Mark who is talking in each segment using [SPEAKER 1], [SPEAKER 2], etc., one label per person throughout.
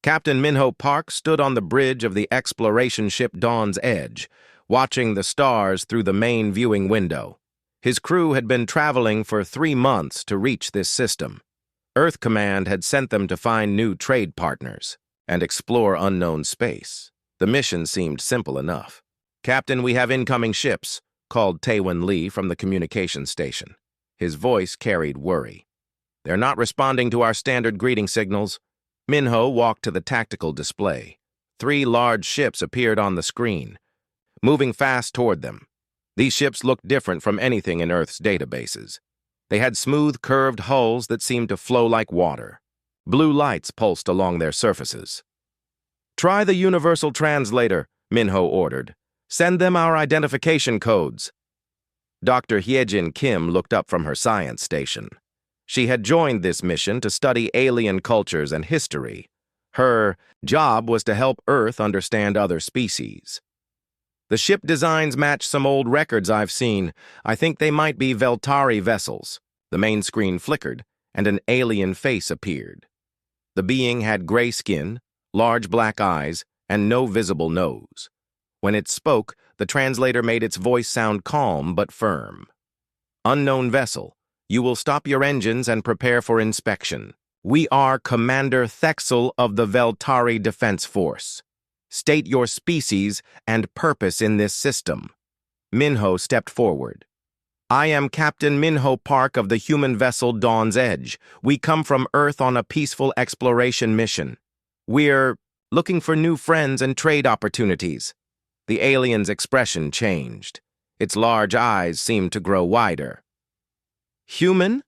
[SPEAKER 1] Captain Minho Park stood on the bridge of the exploration ship Dawn's Edge, watching the stars through the main viewing window. His crew had been traveling for 3 months to reach this system. Earth Command had sent them to find new trade partners and explore unknown space. The mission seemed simple enough. "Captain, we have incoming ships," called Taewon Lee from the communication station. His voice carried worry. "They're not responding to our standard greeting signals." Minho walked to the tactical display. 3 large ships appeared on the screen, moving fast toward them. These ships looked different from anything in Earth's databases. They had smooth, curved hulls that seemed to flow like water. Blue lights pulsed along their surfaces. "Try the universal translator," Minho ordered. "Send them our identification codes." Dr. Hyejin Kim looked up from her science station. She had joined this mission to study alien cultures and history. Her job was to help Earth understand other species. "The ship designs match some old records I've seen. I think they might be Veltari vessels." The main screen flickered, and an alien face appeared. The being had gray skin, large black eyes, and no visible nose. When it spoke, the translator made its voice sound calm but firm. "Unknown vessel, you will stop your engines and prepare for inspection. We are Commander Thexel of the Veltari Defense Force. State your species and purpose in this system." Minho stepped forward. "I am Captain Minho Park of the human vessel Dawn's Edge. We come from Earth on a peaceful exploration mission. We're looking for new friends and trade opportunities." The alien's expression changed. Its large eyes seemed to grow wider. "Human?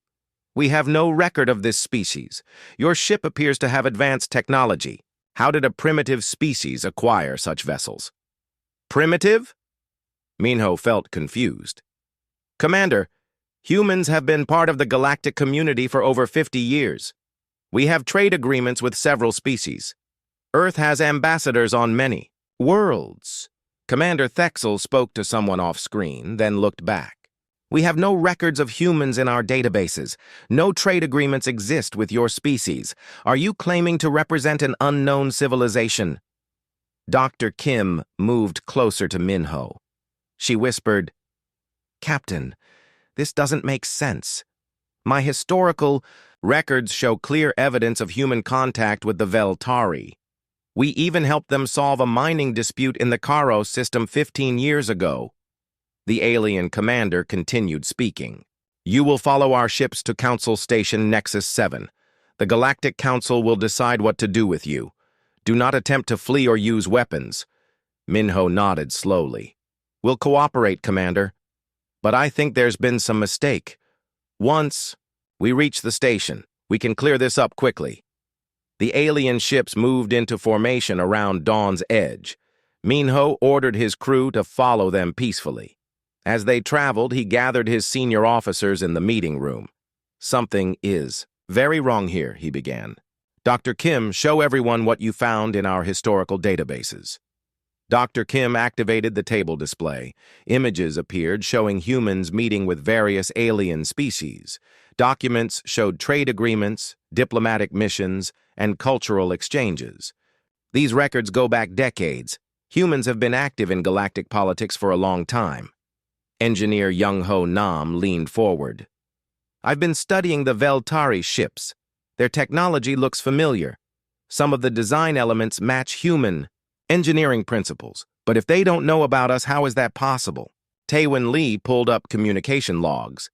[SPEAKER 1] We have no record of this species. Your ship appears to have advanced technology. How did a primitive species acquire such vessels?" "Primitive?" Minho felt confused. "Commander, humans have been part of the galactic community for over 50 years. We have trade agreements with several species. Earth has ambassadors on many worlds." Commander Thexel spoke to someone off-screen, then looked back. "We have no records of humans in our databases. No trade agreements exist with your species. Are you claiming to represent an unknown civilization?" Dr. Kim moved closer to Minho. She whispered, "Captain, this doesn't make sense. My historical records show clear evidence of human contact with the Veltari. We even helped them solve a mining dispute in the Karo system 15 years ago." The alien commander continued speaking. "You will follow our ships to Council Station Nexus 7. The Galactic Council will decide what to do with you. Do not attempt to flee or use weapons." Minho nodded slowly. "We'll cooperate, Commander. But I think there's been some mistake. Once we reach the station, we can clear this up quickly." The alien ships moved into formation around Dawn's Edge. Minho ordered his crew to follow them peacefully. As they traveled, he gathered his senior officers in the meeting room. "Something is very wrong here," he began. "Dr. Kim, show everyone what you found in our historical databases." Dr. Kim activated the table display. Images appeared showing humans meeting with various alien species. Documents showed trade agreements, diplomatic missions, and cultural exchanges. These records go back decades. Humans have been active in galactic politics for a long time. Engineer Young-Ho Nam leaned forward. "I've been studying the Veltari ships. Their technology looks familiar. Some of the design elements match human engineering principles. But if they don't know about us, how is that possible?" Taewon Lee pulled up communication logs.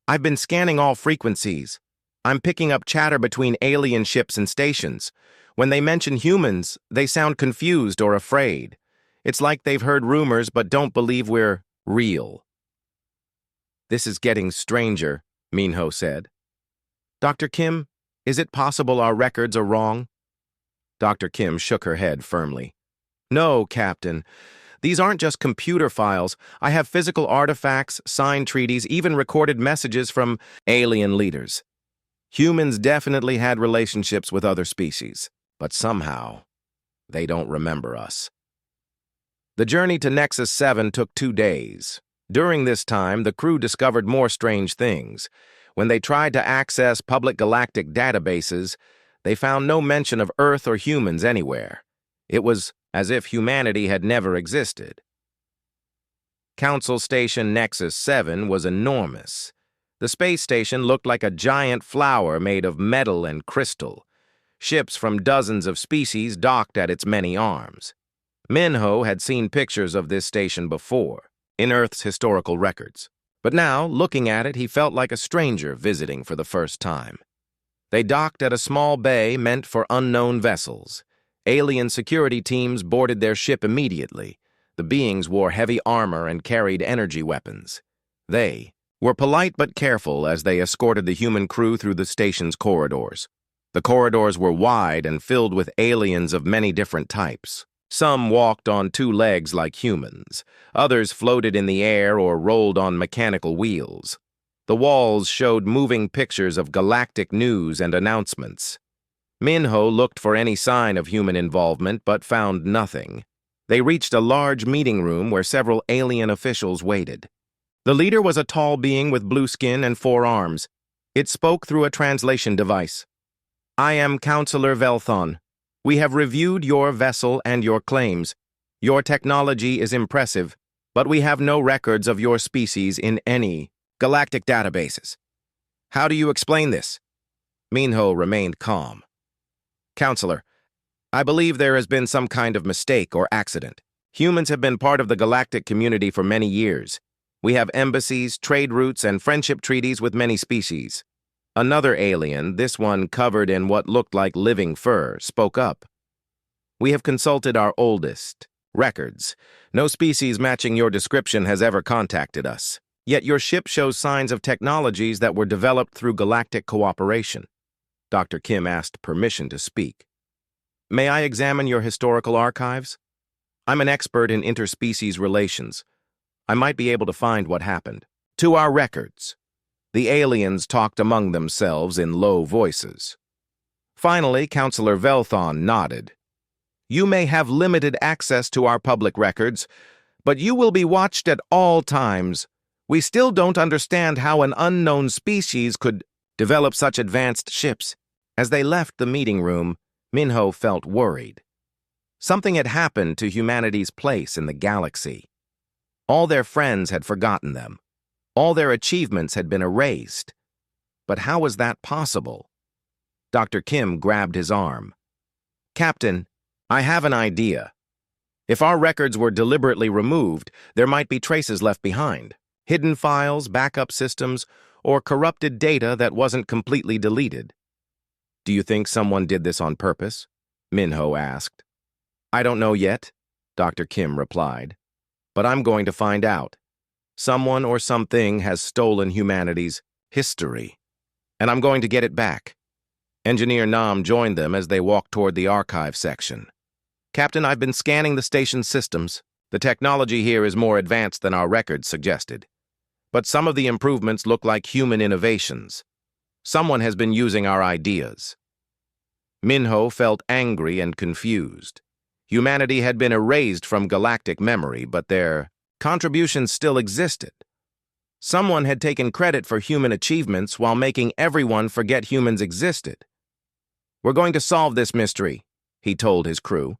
[SPEAKER 1] "I've been scanning all frequencies. I'm picking up chatter between alien ships and stations. When they mention humans, they sound confused or afraid. It's like they've heard rumors but don't believe we're real." "This is getting stranger," Minho said. "Dr. Kim, is it possible our records are wrong?" Dr. Kim shook her head firmly. "No, Captain. These aren't just computer files. I have physical artifacts, signed treaties, even recorded messages from alien leaders. Humans definitely had relationships with other species, but somehow they don't remember us." The journey to Nexus 7 took 2 days. During this time, the crew discovered more strange things. When they tried to access public galactic databases, They found no mention of Earth or humans anywhere. It was as if humanity had never existed. Council Station Nexus 7 was enormous. The space station looked like a giant flower made of metal and crystal. Ships from dozens of species docked at its many arms. Minho had seen pictures of this station before, in Earth's historical records. But now, looking at it, he felt like a stranger visiting for the first time. They docked at a small bay meant for unknown vessels. Alien security teams boarded their ship immediately. The beings wore heavy armor and carried energy weapons. They were polite but careful as they escorted the human crew through the station's corridors. The corridors were wide and filled with aliens of many different types. Some walked on two legs like humans. Others floated in the air or rolled on mechanical wheels. The walls showed moving pictures of galactic news and announcements. Minho looked for any sign of human involvement but found nothing. They reached a large meeting room where several alien officials waited. The leader was a tall being with blue skin and 4 arms. It spoke through a translation device. "I am Counselor Velthon. We have reviewed your vessel and your claims. Your technology is impressive, but we have no records of your species in any galactic databases. How do you explain this?" Minho remained calm. "Counselor, I believe there has been some kind of mistake or accident. Humans have been part of the galactic community for many years. We have embassies, trade routes, and friendship treaties with many species." Another alien, this one covered in what looked like living fur, spoke up. "We have consulted our oldest records. No species matching your description has ever contacted us. Yet your ship shows signs of technologies that were developed through galactic cooperation." Dr. Kim asked permission to speak. "May I examine your historical archives? I'm an expert in interspecies relations. I might be able to find what happened." "To our records." The aliens talked among themselves in low voices. Finally, Counselor Velthon nodded. "You may have limited access to our public records, but you will be watched at all times. We still don't understand how an unknown species could develop such advanced ships." As they left the meeting room, Minho felt worried. Something had happened to humanity's place in the galaxy. All their friends had forgotten them. All their achievements had been erased. But how was that possible? Dr. Kim grabbed his arm. "Captain, I have an idea. If our records were deliberately removed, there might be traces left behind. Hidden files, backup systems, or corrupted data that wasn't completely deleted." "Do you think someone did this on purpose?" Minho asked. "I don't know yet," Dr. Kim replied. "But I'm going to find out. Someone or something has stolen humanity's history, and I'm going to get it back." Engineer Nam joined them as they walked toward the archive section. "Captain, I've been scanning the station's systems. The technology here is more advanced than our records suggested. But some of the improvements look like human innovations. Someone has been using our ideas." Minho felt angry and confused. Humanity had been erased from galactic memory, but their contributions still existed. Someone had taken credit for human achievements while making everyone forget humans existed. "We're going to solve this mystery," he told his crew.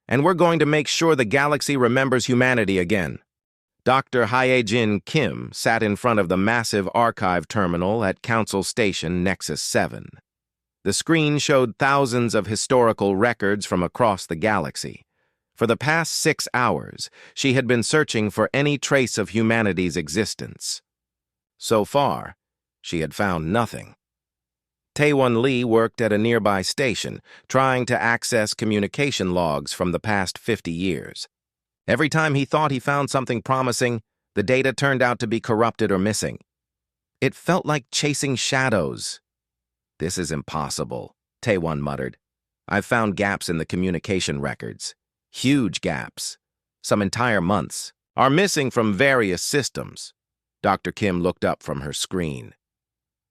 [SPEAKER 1] "And we're going to make sure the galaxy remembers humanity again." Dr. Hyejin Kim sat in front of the massive archive terminal at Council Station Nexus 7. The screen showed thousands of historical records from across the galaxy. For the past 6 hours, she had been searching for any trace of humanity's existence. So far, she had found nothing. Taewon Lee worked at a nearby station, trying to access communication logs from the past 50 years. Every time he thought he found something promising, the data turned out to be corrupted or missing. It felt like chasing shadows. "This is impossible," Taewon muttered. "I've found gaps in the communication records. Huge gaps. Some entire months are missing from various systems." Dr. Kim looked up from her screen.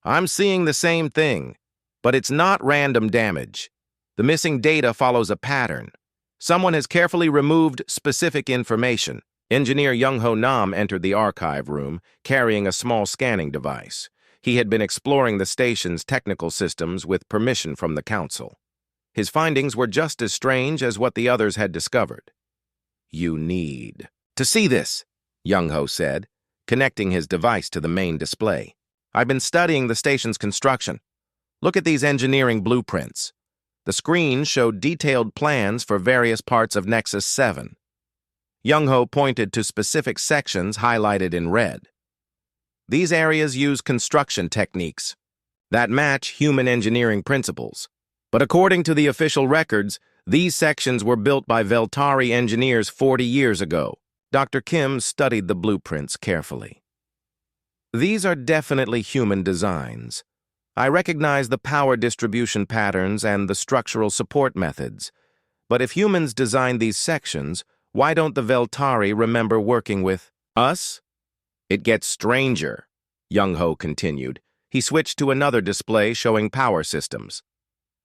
[SPEAKER 1] "I'm seeing the same thing, but it's not random damage. The missing data follows a pattern. Someone has carefully removed specific information." Engineer Young-Ho Nam entered the archive room, carrying a small scanning device. He had been exploring the station's technical systems with permission from the Council. His findings were just as strange as what the others had discovered. "You need to see this," Young-ho said, connecting his device to the main display. "I've been studying the station's construction. Look at these engineering blueprints." The screen showed detailed plans for various parts of Nexus 7. Young-ho pointed to specific sections highlighted in red. These areas use construction techniques that match human engineering principles. But according to the official records, these sections were built by Veltari engineers 40 years ago. Dr. Kim studied the blueprints carefully. "These are definitely human designs. I recognize the power distribution patterns and the structural support methods. But if humans designed these sections, why don't the Veltari remember working with us?" "It gets stranger," Young-ho continued. He switched to another display showing power systems.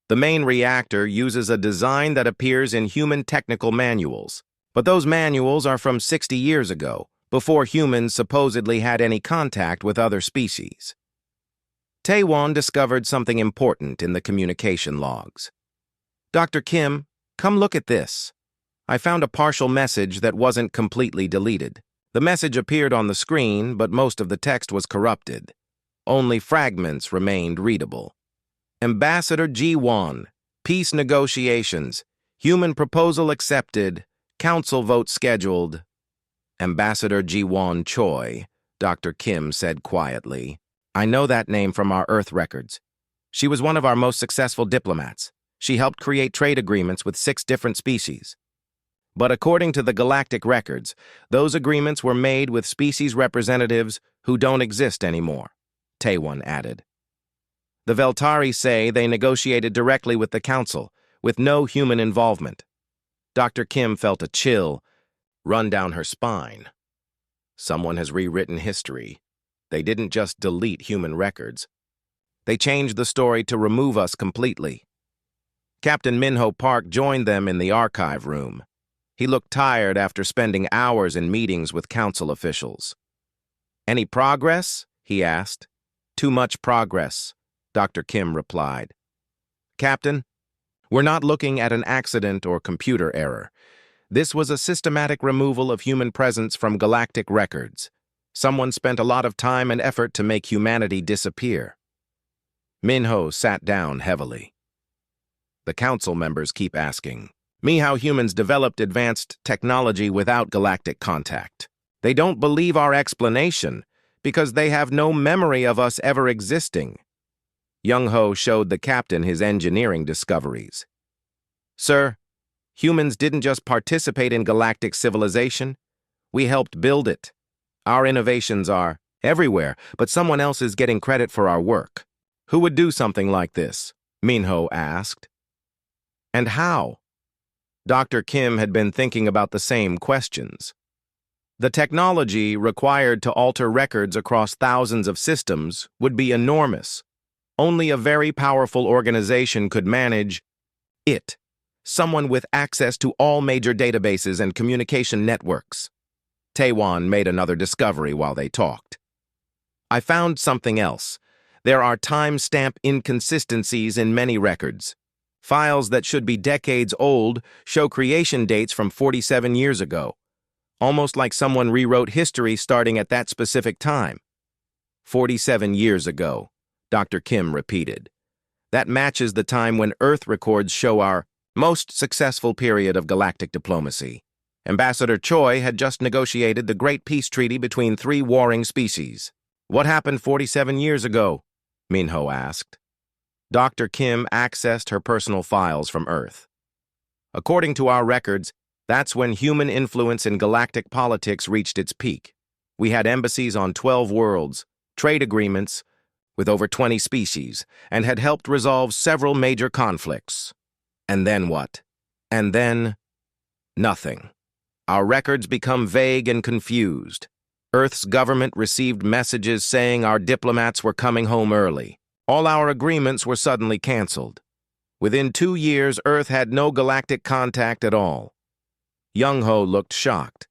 [SPEAKER 1] "The main reactor uses a design that appears in human technical manuals. But those manuals are from 60 years ago, before humans supposedly had any contact with other species." Taewon discovered something important in the communication logs. "Dr. Kim, come look at this. I found a partial message that wasn't completely deleted. The message appeared on the screen, but most of the text was corrupted. Only fragments remained readable. Ambassador Ji-won, peace negotiations, human proposal accepted, council vote scheduled." "Ambassador Ji-won Choi," Dr. Kim said quietly. "I know that name from our Earth records. She was one of our most successful diplomats. She helped create trade agreements with 6 different species. But according to the Galactic records, those agreements were made with species representatives who don't exist anymore," Taewon added. "The Veltari say they negotiated directly with the Council, with no human involvement." Dr. Kim felt a chill run down her spine. Someone has rewritten history. They didn't just delete human records. They changed the story to remove us completely. Captain Minho Park joined them in the archive room. He looked tired after spending hours in meetings with Council officials. "Any progress?" he asked. "Too much progress," Dr. Kim replied. "Captain, we're not looking at an accident or computer error. This was a systematic removal of human presence from galactic records. Someone spent a lot of time and effort to make humanity disappear." Minho sat down heavily. "The Council members keep asking me how humans developed advanced technology without galactic contact. They don't believe our explanation because they have no memory of us ever existing." Young-ho showed the captain his engineering discoveries. "Sir, humans didn't just participate in galactic civilization. We helped build it. Our innovations are everywhere, but someone else is getting credit for our work." "Who would do something like this?" Minho asked. "And how?" Dr. Kim had been thinking about the same questions. The technology required to alter records across thousands of systems would be enormous. Only a very powerful organization could manage it. Someone with access to all major databases and communication networks. Taewon made another discovery while they talked. "I found something else. There are timestamp inconsistencies in many records. Files that should be decades old show creation dates from 47 years ago, almost like someone rewrote history starting at that specific time." 47 years ago, Dr. Kim repeated. "That matches the time when Earth records show our most successful period of galactic diplomacy. Ambassador Choi had just negotiated the Great Peace Treaty between 3 warring species." "What happened 47 years ago?" Minho asked. Dr. Kim accessed her personal files from Earth. "According to our records, that's when human influence in galactic politics reached its peak. We had embassies on 12 worlds, trade agreements with over 20 species, and had helped resolve several major conflicts." "And then what?" "And then nothing. Our records become vague and confused. Earth's government received messages saying our diplomats were coming home early. All our agreements were suddenly canceled. Within 2 years, Earth had no galactic contact at all." Young-ho looked shocked.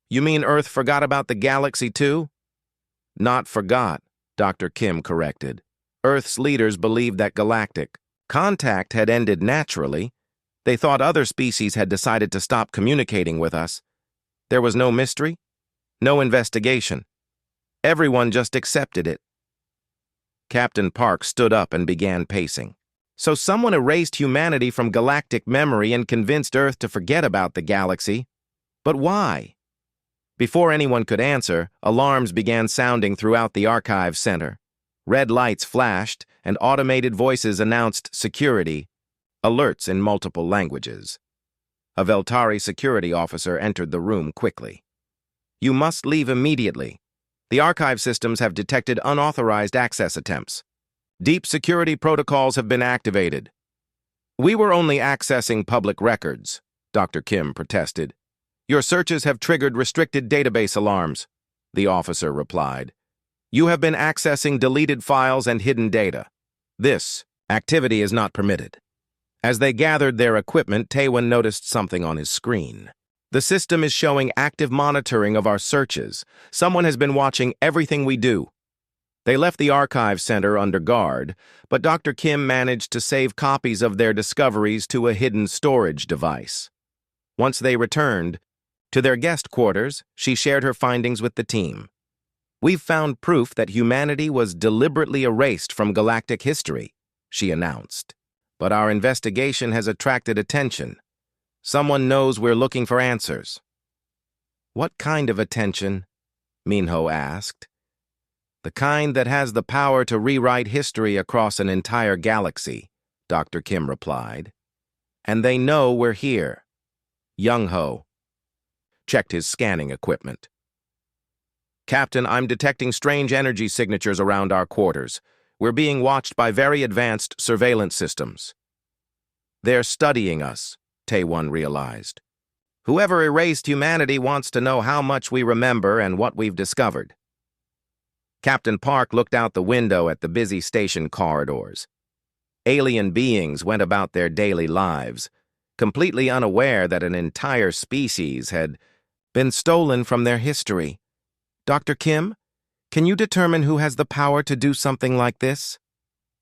[SPEAKER 1] "You mean Earth forgot about the galaxy too?" "Not forgot. Dr. Kim corrected. Earth's leaders believed that galactic contact had ended naturally. They thought other species had decided to stop communicating with us. There was no mystery, no investigation. Everyone just accepted it. Captain Park stood up and began pacing. So someone erased humanity from galactic memory and convinced Earth to forget about the galaxy. But why? Before anyone could answer, alarms began sounding throughout the archive center. Red lights flashed, and automated voices announced security, alerts in multiple languages. A Veltari security officer entered the room quickly. You must leave immediately. The archive systems have detected unauthorized access attempts. Deep security protocols have been activated. We were only accessing public records, Dr. Kim protested. Your searches have triggered restricted database alarms, the officer replied. You have been accessing deleted files and hidden data. This activity is not permitted. As they gathered their equipment, Taewon noticed something on his screen. The system is showing active monitoring of our searches. Someone has been watching everything we do. They left the archive center under guard, but Dr. Kim managed to save copies of their discoveries to a hidden storage device. Once they returned to their guest quarters, she shared her findings with the team. We've found proof that humanity was deliberately erased from galactic history, she announced. But our investigation has attracted attention. Someone knows we're looking for answers. What kind of attention? Minho asked. The kind that has the power to rewrite history across an entire galaxy, Dr. Kim replied. And they know we're here. Young-ho checked his scanning equipment. Captain, I'm detecting strange energy signatures around our quarters. We're being watched by very advanced surveillance systems. They're studying us, Taewon realized. Whoever erased humanity wants to know how much we remember and what we've discovered. Captain Park looked out the window at the busy station corridors. Alien beings went about their daily lives, completely unaware that an entire species had been stolen from their history. Dr. Kim, can you determine who has the power to do something like this?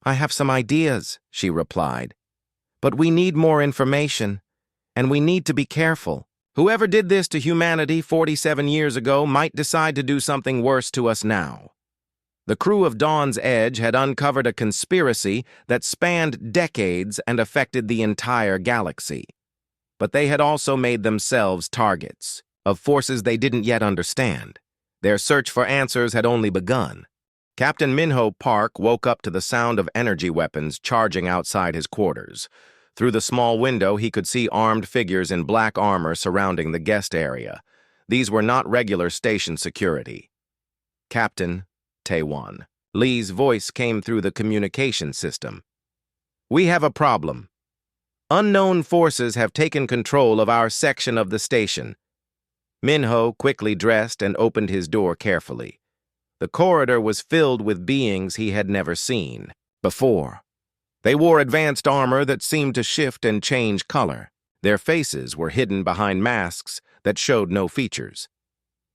[SPEAKER 1] I have some ideas, she replied. But we need more information, and we need to be careful. Whoever did this to humanity 47 years ago might decide to do something worse to us now. The crew of Dawn's Edge had uncovered a conspiracy that spanned decades and affected the entire galaxy. But they had also made themselves targets of forces they didn't yet understand. Their search for answers had only begun. Captain Minho Park woke up to the sound of energy weapons charging outside his quarters. Through the small window, he could see armed figures in black armor surrounding the guest area. These were not regular station security. Captain Taewon. Lee's voice came through the communication system. We have a problem. Unknown forces have taken control of our section of the station. Minho quickly dressed and opened his door carefully. The corridor was filled with beings he had never seen before. They wore advanced armor that seemed to shift and change color. Their faces were hidden behind masks that showed no features.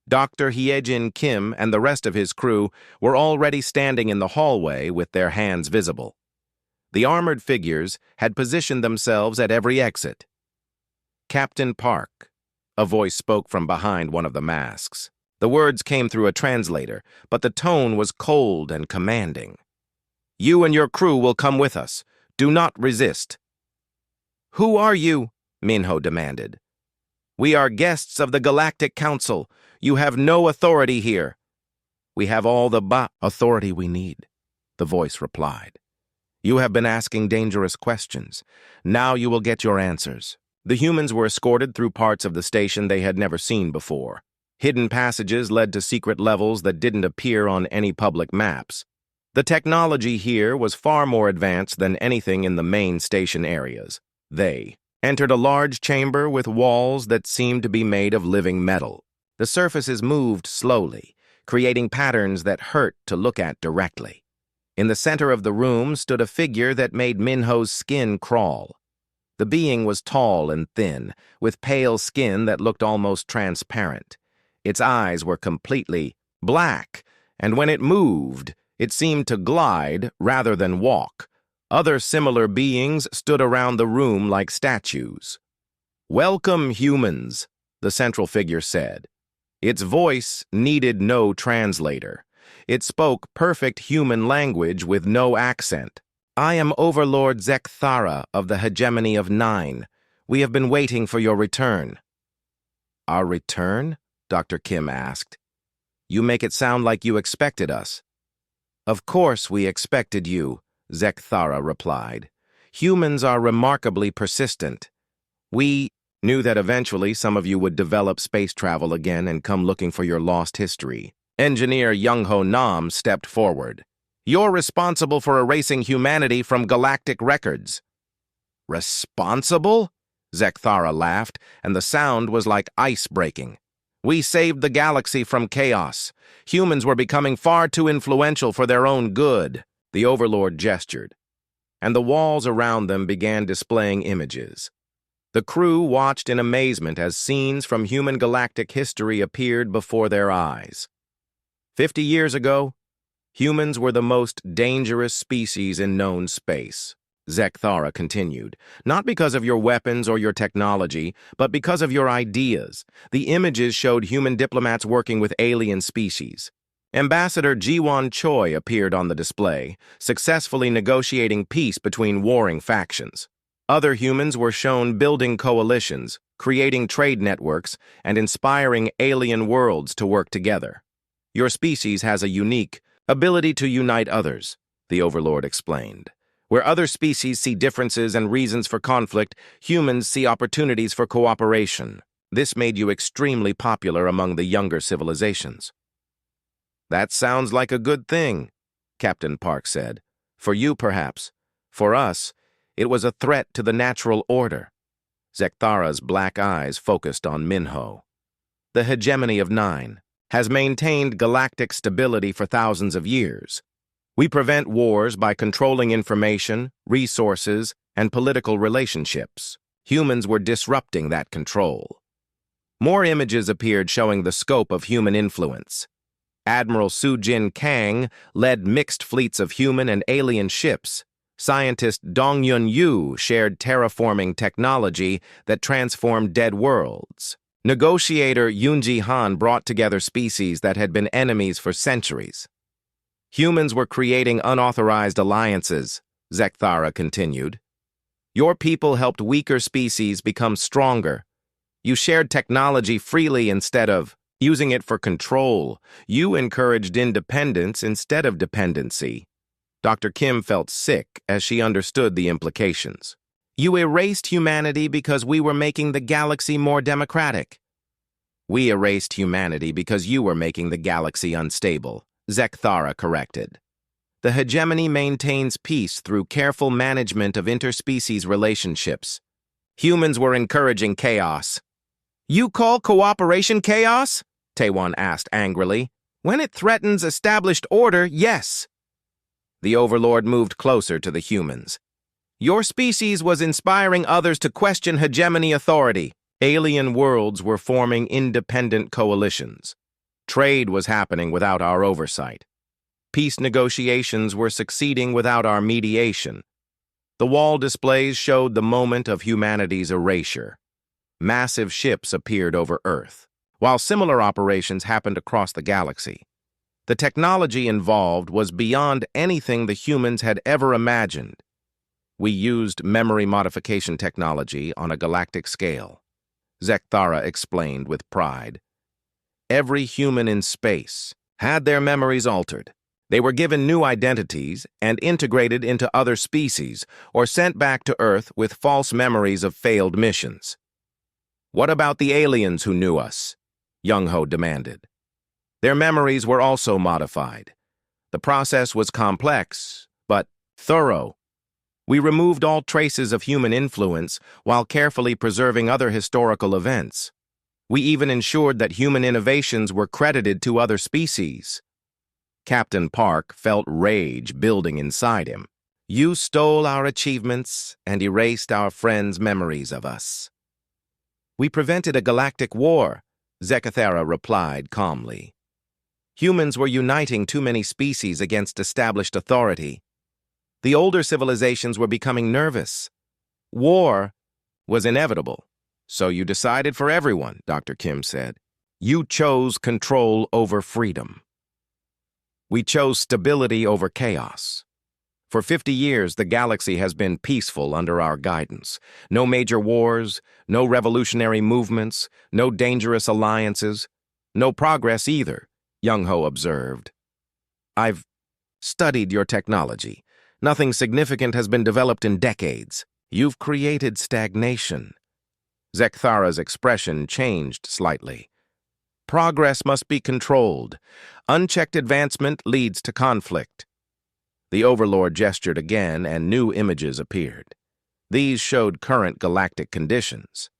[SPEAKER 1] Dr. Hyejin Kim and the rest of his crew were already standing in the hallway with their hands visible. The armored figures had positioned themselves at every exit. Captain Park, a voice spoke from behind one of the masks. The words came through a translator, but the tone was cold and commanding. You and your crew will come with us. Do not resist. Who are you? Minho demanded. We are guests of the Galactic Council. You have no authority here. We have all the authority we need, the voice replied. You have been asking dangerous questions. Now you will get your answers. The humans were escorted through parts of the station they had never seen before. Hidden passages led to secret levels that didn't appear on any public maps. The technology here was far more advanced than anything in the main station areas. They entered a large chamber with walls that seemed to be made of living metal. The surfaces moved slowly, creating patterns that hurt to look at directly. In the center of the room stood a figure that made Minho's skin crawl. The being was tall and thin, with pale skin that looked almost transparent. Its eyes were completely black, and when it moved, It seemed to glide rather than walk. Other similar beings stood around the room like statues. "Welcome, humans," the central figure said. Its voice needed no translator. It spoke perfect human language with no accent. "I am Overlord Zekthara of the Hegemony of Nine. We have been waiting for your return." "Our return?" Dr. Kim asked. "You make it sound like you expected us." "Of course we expected you," Zekthara replied. "Humans are remarkably persistent. We knew that eventually some of you would develop space travel again and come looking for your lost history." Engineer Young-Ho Nam stepped forward. "You're responsible for erasing humanity from galactic records." "Responsible?" Zekthara laughed, and the sound was like ice breaking. "We saved the galaxy from chaos. Humans were becoming far too influential for their own good." The Overlord gestured, and the walls around them began displaying images. The crew watched in amazement as scenes from human galactic history appeared before their eyes. 50 years ago, humans were the most dangerous species in known space. Zekthara continued, "Not because of your weapons or your technology, but because of your ideas." The images showed human diplomats working with alien species. Ambassador Jiwon Choi appeared on the display, successfully negotiating peace between warring factions. Other humans were shown building coalitions, creating trade networks, and inspiring alien worlds to work together. "Your species has a unique ability to unite others," the Overlord explained. "Where other species see differences and reasons for conflict, humans see opportunities for cooperation. This made you extremely popular among the younger civilizations." "That sounds like a good thing," Captain Park said. "For you, perhaps. For us, it was a threat to the natural order." Zekthara's black eyes focused on Minho. "The Hegemony of Nine has maintained galactic stability for thousands of years. We prevent wars by controlling information, resources, and political relationships. Humans were disrupting that control." More images appeared showing the scope of human influence. Admiral Sujin Kang led mixed fleets of human and alien ships. Scientist Dongyun Yu shared terraforming technology that transformed dead worlds. Negotiator Yoonji Han brought together species that had been enemies for centuries. "Humans were creating unauthorized alliances," Zekthara continued. "Your people helped weaker species become stronger. You shared technology freely instead of using it for control. You encouraged independence instead of dependency." Dr. Kim felt sick as she understood the implications. "You erased humanity because we were making the galaxy more democratic." "We erased humanity because you were making the galaxy unstable," Zekthara corrected. "The hegemony maintains peace through careful management of interspecies relationships. Humans were encouraging chaos." "You call cooperation chaos?" Taewon asked angrily. "When it threatens established order, yes." The Overlord moved closer to the humans. "Your species was inspiring others to question hegemony authority. Alien worlds were forming independent coalitions. Trade was happening without our oversight. Peace negotiations were succeeding without our mediation. The wall displays showed the moment of humanity's erasure. Massive ships appeared over Earth, while similar operations happened across the galaxy. The technology involved was beyond anything the humans had ever imagined. We used memory modification technology on a galactic scale," Zekthara explained with pride. "Every human in space had their memories altered. They were given new identities and integrated into other species or sent back to Earth with false memories of failed missions." "What about the aliens who knew us?" Young-Ho demanded. "Their memories were also modified. The process was complex, but thorough. We removed all traces of human influence while carefully preserving other historical events. We even ensured that human innovations were credited to other species." Captain Park felt rage building inside him. "You stole our achievements and erased our friends' memories of us." "We prevented a galactic war," Zekthara replied calmly. Humans were uniting too many species against established authority. The older civilizations were becoming nervous. War was inevitable. So you decided for everyone, Dr. Kim said. You chose control over freedom. We chose stability over chaos. For 50 years, the galaxy has been peaceful under our guidance. No major wars, no revolutionary movements, no dangerous alliances, no progress either, Young-ho observed. I've studied your technology. Nothing significant has been developed in decades. You've created stagnation. Zekthara's expression changed slightly. Progress must be controlled. Unchecked advancement leads to conflict. The Overlord gestured again, and new images appeared. These showed current galactic conditions.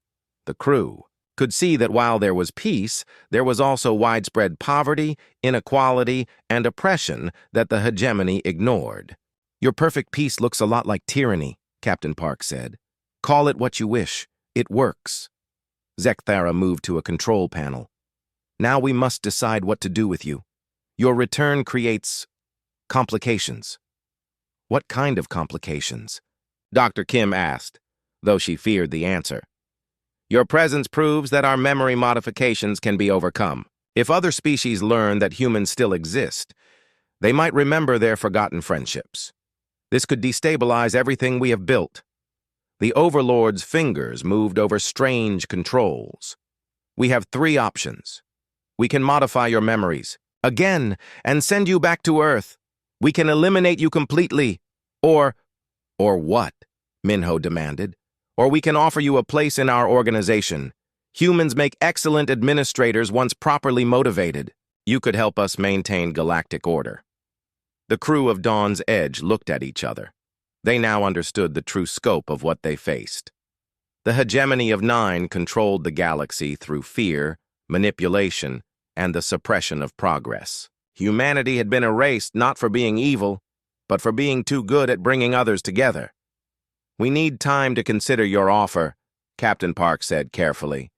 [SPEAKER 1] The crew could see that while there was peace, there was also widespread poverty, inequality, and oppression that the hegemony ignored. Your perfect peace looks a lot like tyranny, Captain Park said. Call it what you wish. It works. Zekthara moved to a control panel. Now we must decide what to do with you. Your return creates complications. What kind of complications? Dr. Kim asked, though she feared the answer. Your presence proves that our memory modifications can be overcome. If other species learn that humans still exist, they might remember their forgotten friendships. This could destabilize everything we have built. The Overlord's fingers moved over strange controls. We have three options. We can modify your memories, again, and send you back to Earth. We can eliminate you completely. Or what? Minho demanded. Or we can offer you a place in our organization. Humans make excellent administrators once properly motivated. You could help us maintain galactic order. The crew of Dawn's Edge looked at each other. They now understood the true scope of what they faced. The hegemony of Nine controlled the galaxy through fear, manipulation, and the suppression of progress. Humanity had been erased not for being evil, but for being too good at bringing others together. We need time to consider your offer, Captain Park said carefully.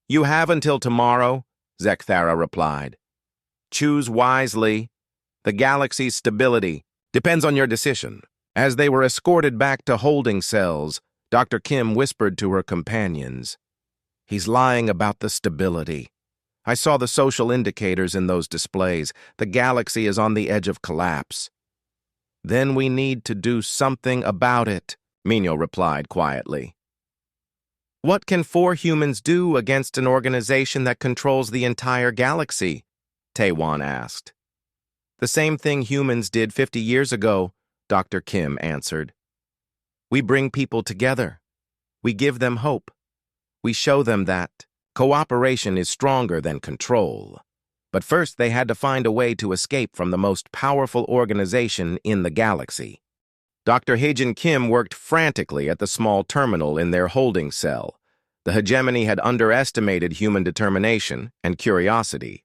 [SPEAKER 1] You have until tomorrow, Zekthara replied. Choose wisely. The galaxy's stability depends on your decision. As they were escorted back to holding cells, Dr. Kim whispered to her companions. He's lying about the stability. I saw the social indicators in those displays. The galaxy is on the edge of collapse. Then we need to do something about it, Minho replied quietly. What can 4 humans do against an organization that controls the entire galaxy? Taewon asked. The same thing humans did 50 years ago, Dr. Kim answered. We bring people together. We give them hope. We show them that cooperation is stronger than control. But first they had to find a way to escape from the most powerful organization in the galaxy. Dr. Haejin Kim worked frantically at the small terminal in their holding cell. The hegemony had underestimated human determination and curiosity.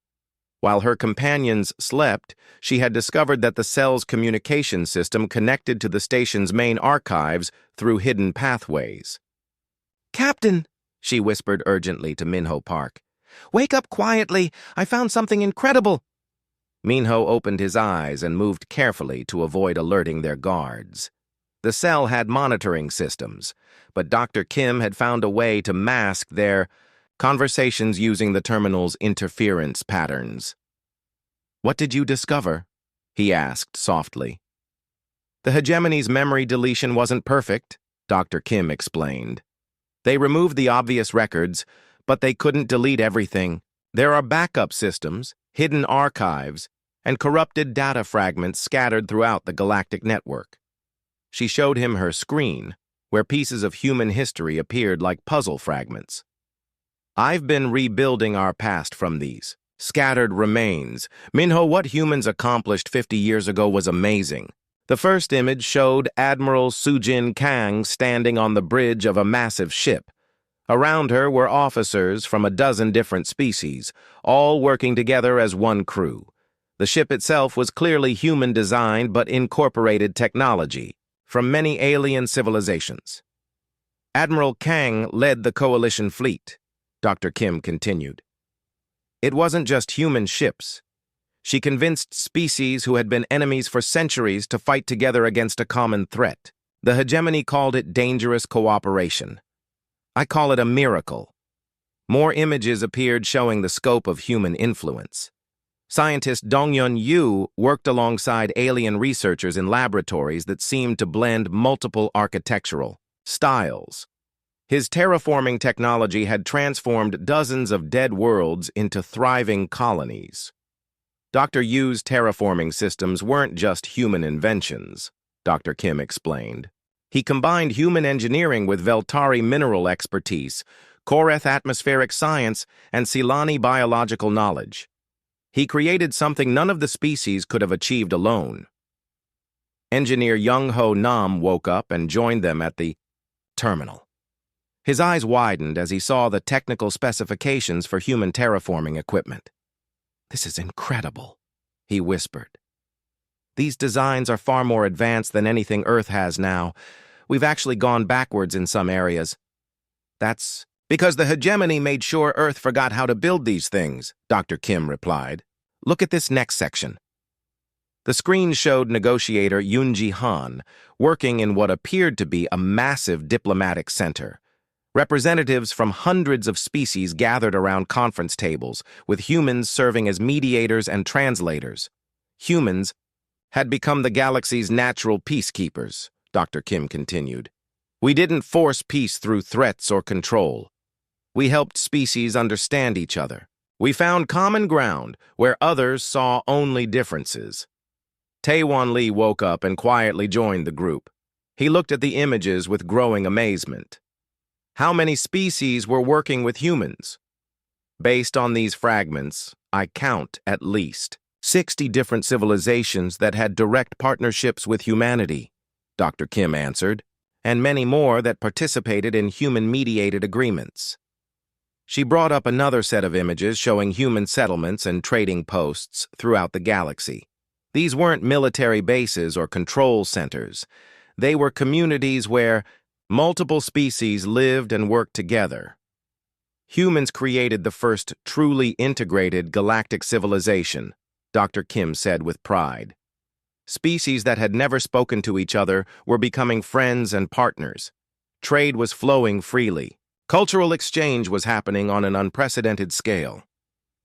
[SPEAKER 1] While her companions slept, she had discovered that the cell's communication system connected to the station's main archives through hidden pathways. Captain, she whispered urgently to Minho Park. Wake up quietly. I found something incredible. Minho opened his eyes and moved carefully to avoid alerting their guards. The cell had monitoring systems, but Dr. Kim had found a way to mask their conversations using the terminal's interference patterns. What did you discover? He asked softly. The hegemony's memory deletion wasn't perfect, Dr. Kim explained. They removed the obvious records, but they couldn't delete everything. There are backup systems, hidden archives, and corrupted data fragments scattered throughout the galactic network. She showed him her screen, where pieces of human history appeared like puzzle fragments. I've been rebuilding our past from these scattered remains. Minho, what humans accomplished 50 years ago was amazing. The first image showed Admiral Sujin Kang standing on the bridge of a massive ship. Around her were officers from a dozen different species, all working together as one crew. The ship itself was clearly human-designed but incorporated technology from many alien civilizations. Admiral Kang led the coalition fleet, Dr. Kim continued. It wasn't just human ships. She convinced species who had been enemies for centuries to fight together against a common threat. The hegemony called it dangerous cooperation. I call it a miracle. More images appeared showing the scope of human influence. Scientist Dongyun Yu worked alongside alien researchers in laboratories that seemed to blend multiple architectural styles. His terraforming technology had transformed dozens of dead worlds into thriving colonies. Dr. Yu's terraforming systems weren't just human inventions, Dr. Kim explained. He combined human engineering with Veltari mineral expertise, Koreth atmospheric science, and Silani biological knowledge. He created something none of the species could have achieved alone. Engineer Young-Ho Nam woke up and joined them at the terminal. His eyes widened as he saw the technical specifications for human terraforming equipment. "This is incredible," he whispered. "These designs are far more advanced than anything Earth has now. We've actually gone backwards in some areas." "That's because the hegemony made sure Earth forgot how to build these things," Dr. Kim replied. "Look at this next section." The screen showed negotiator Yoonji Han working in what appeared to be a massive diplomatic center. Representatives from hundreds of species gathered around conference tables, with humans serving as mediators and translators. Humans had become the galaxy's natural peacekeepers, Dr. Kim continued. "We didn't force peace through threats or control. We helped species understand each other. We found common ground where others saw only differences." Taewon Lee woke up and quietly joined the group. He looked at the images with growing amazement. How many species were working with humans? Based on these fragments, I count at least 60 different civilizations that had direct partnerships with humanity, Dr. Kim answered, and many more that participated in human-mediated agreements. She brought up another set of images showing human settlements and trading posts throughout the galaxy. These weren't military bases or control centers. They were communities where multiple species lived and worked together. Humans created the first truly integrated galactic civilization, Dr. Kim said with pride. Species that had never spoken to each other were becoming friends and partners. Trade was flowing freely. Cultural exchange was happening on an unprecedented scale.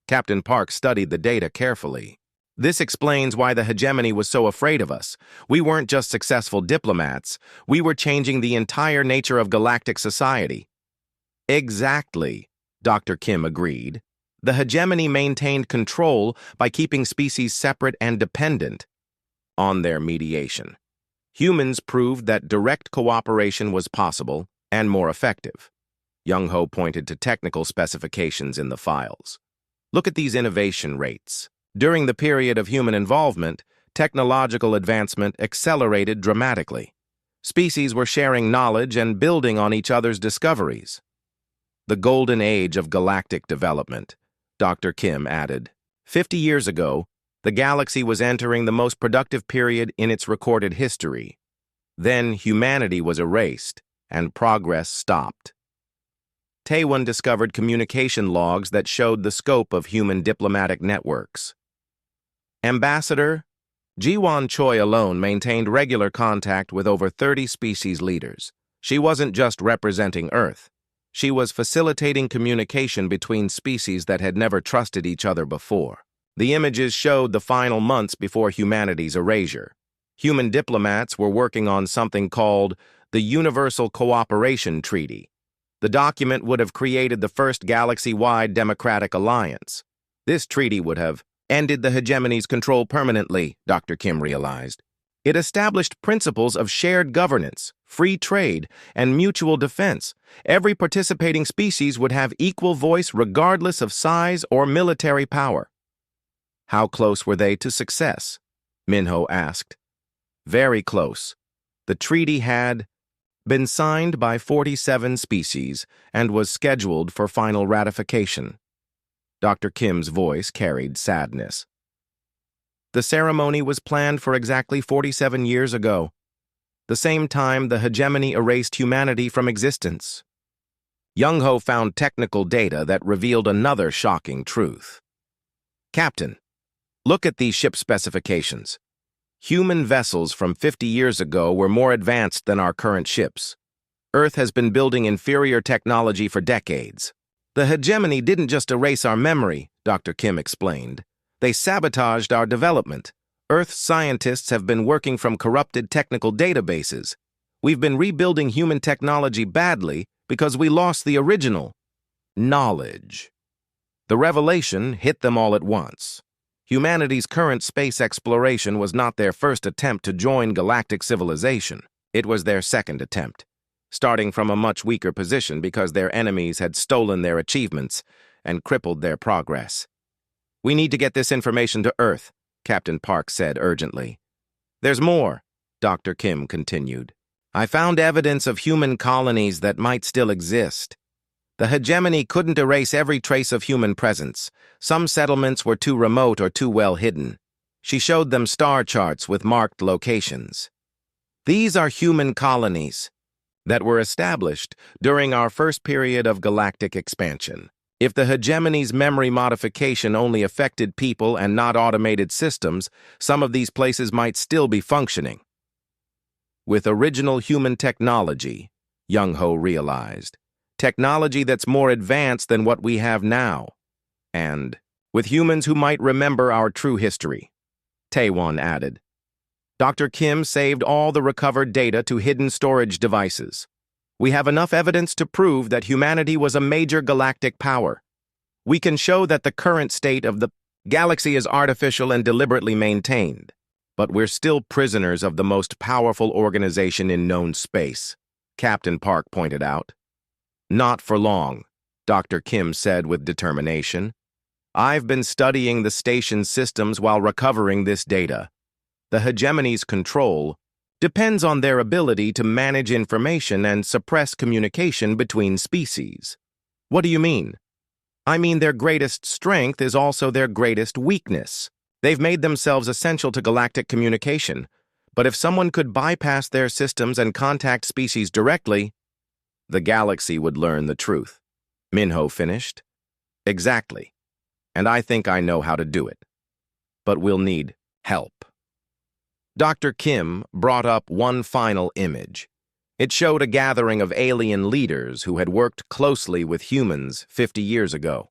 [SPEAKER 1] Captain Park studied the data carefully. "This explains why the hegemony was so afraid of us. We weren't just successful diplomats. We were changing the entire nature of galactic society." "Exactly," Dr. Kim agreed. "The hegemony maintained control by keeping species separate and dependent on their mediation. Humans proved that direct cooperation was possible and more effective." Young-Ho pointed to technical specifications in the files. "Look at these innovation rates. During the period of human involvement, technological advancement accelerated dramatically. Species were sharing knowledge and building on each other's discoveries." "The golden age of galactic development," Dr. Kim added. 50 years ago, the galaxy was entering the most productive period in its recorded history. Then humanity was erased, and progress stopped. Taewon discovered communication logs that showed the scope of human diplomatic networks. Ambassador Jiwon Choi alone maintained regular contact with over 30 species leaders. She wasn't just representing Earth. She was facilitating communication between species that had never trusted each other before. The images showed the final months before humanity's erasure. Human diplomats were working on something called the Universal Cooperation Treaty. The document would have created the first galaxy-wide democratic alliance. This treaty would have ended the hegemony's control permanently, Dr. Kim realized. It established principles of shared governance, free trade, and mutual defense. Every participating species would have equal voice regardless of size or military power. How close were they to success? Minho asked. Very close. The treaty had been signed by 47 species and was scheduled for final ratification. Dr. Kim's voice carried sadness. The ceremony was planned for exactly 47 years ago, the same time the hegemony erased humanity from existence. Young-Ho found technical data that revealed another shocking truth. "Captain, Look at these ship specifications. Human vessels from 50 years ago were more advanced than our current ships. Earth has been building inferior technology for decades. The hegemony didn't just erase our memory, Dr. Kim explained. They sabotaged our development. Earth's scientists have been working from corrupted technical databases. We've been rebuilding human technology badly because we lost the original knowledge. The revelation hit them all at once. Humanity's current space exploration was not their first attempt to join galactic civilization. It was their second attempt, starting from a much weaker position because their enemies had stolen their achievements and crippled their progress. "We need to get this information to Earth," Captain Park said urgently. "There's more," Dr. Kim continued. "I found evidence of human colonies that might still exist. The hegemony couldn't erase every trace of human presence. Some settlements were too remote or too well hidden. She showed them star charts with marked locations. These are human colonies that were established during our first period of galactic expansion. If the hegemony's memory modification only affected people and not automated systems, some of these places might still be functioning. With original human technology, Young-ho realized. Technology that's more advanced than what we have now. And with humans who might remember our true history, Taewon added. Dr. Kim saved all the recovered data to hidden storage devices. We have enough evidence to prove that humanity was a major galactic power. We can show that the current state of the galaxy is artificial and deliberately maintained. But we're still prisoners of the most powerful organization in known space, Captain Park pointed out. Not for long, Dr. Kim said with determination. I've been studying the station's systems while recovering this data. The hegemony's control depends on their ability to manage information and suppress communication between species. What do you mean? I mean their greatest strength is also their greatest weakness. They've made themselves essential to galactic communication, but if someone could bypass their systems and contact species directly, the galaxy would learn the truth. Minho finished. Exactly. And I think I know how to do it. But we'll need help. Dr. Kim brought up one final image. It showed a gathering of alien leaders who had worked closely with humans 50 years ago.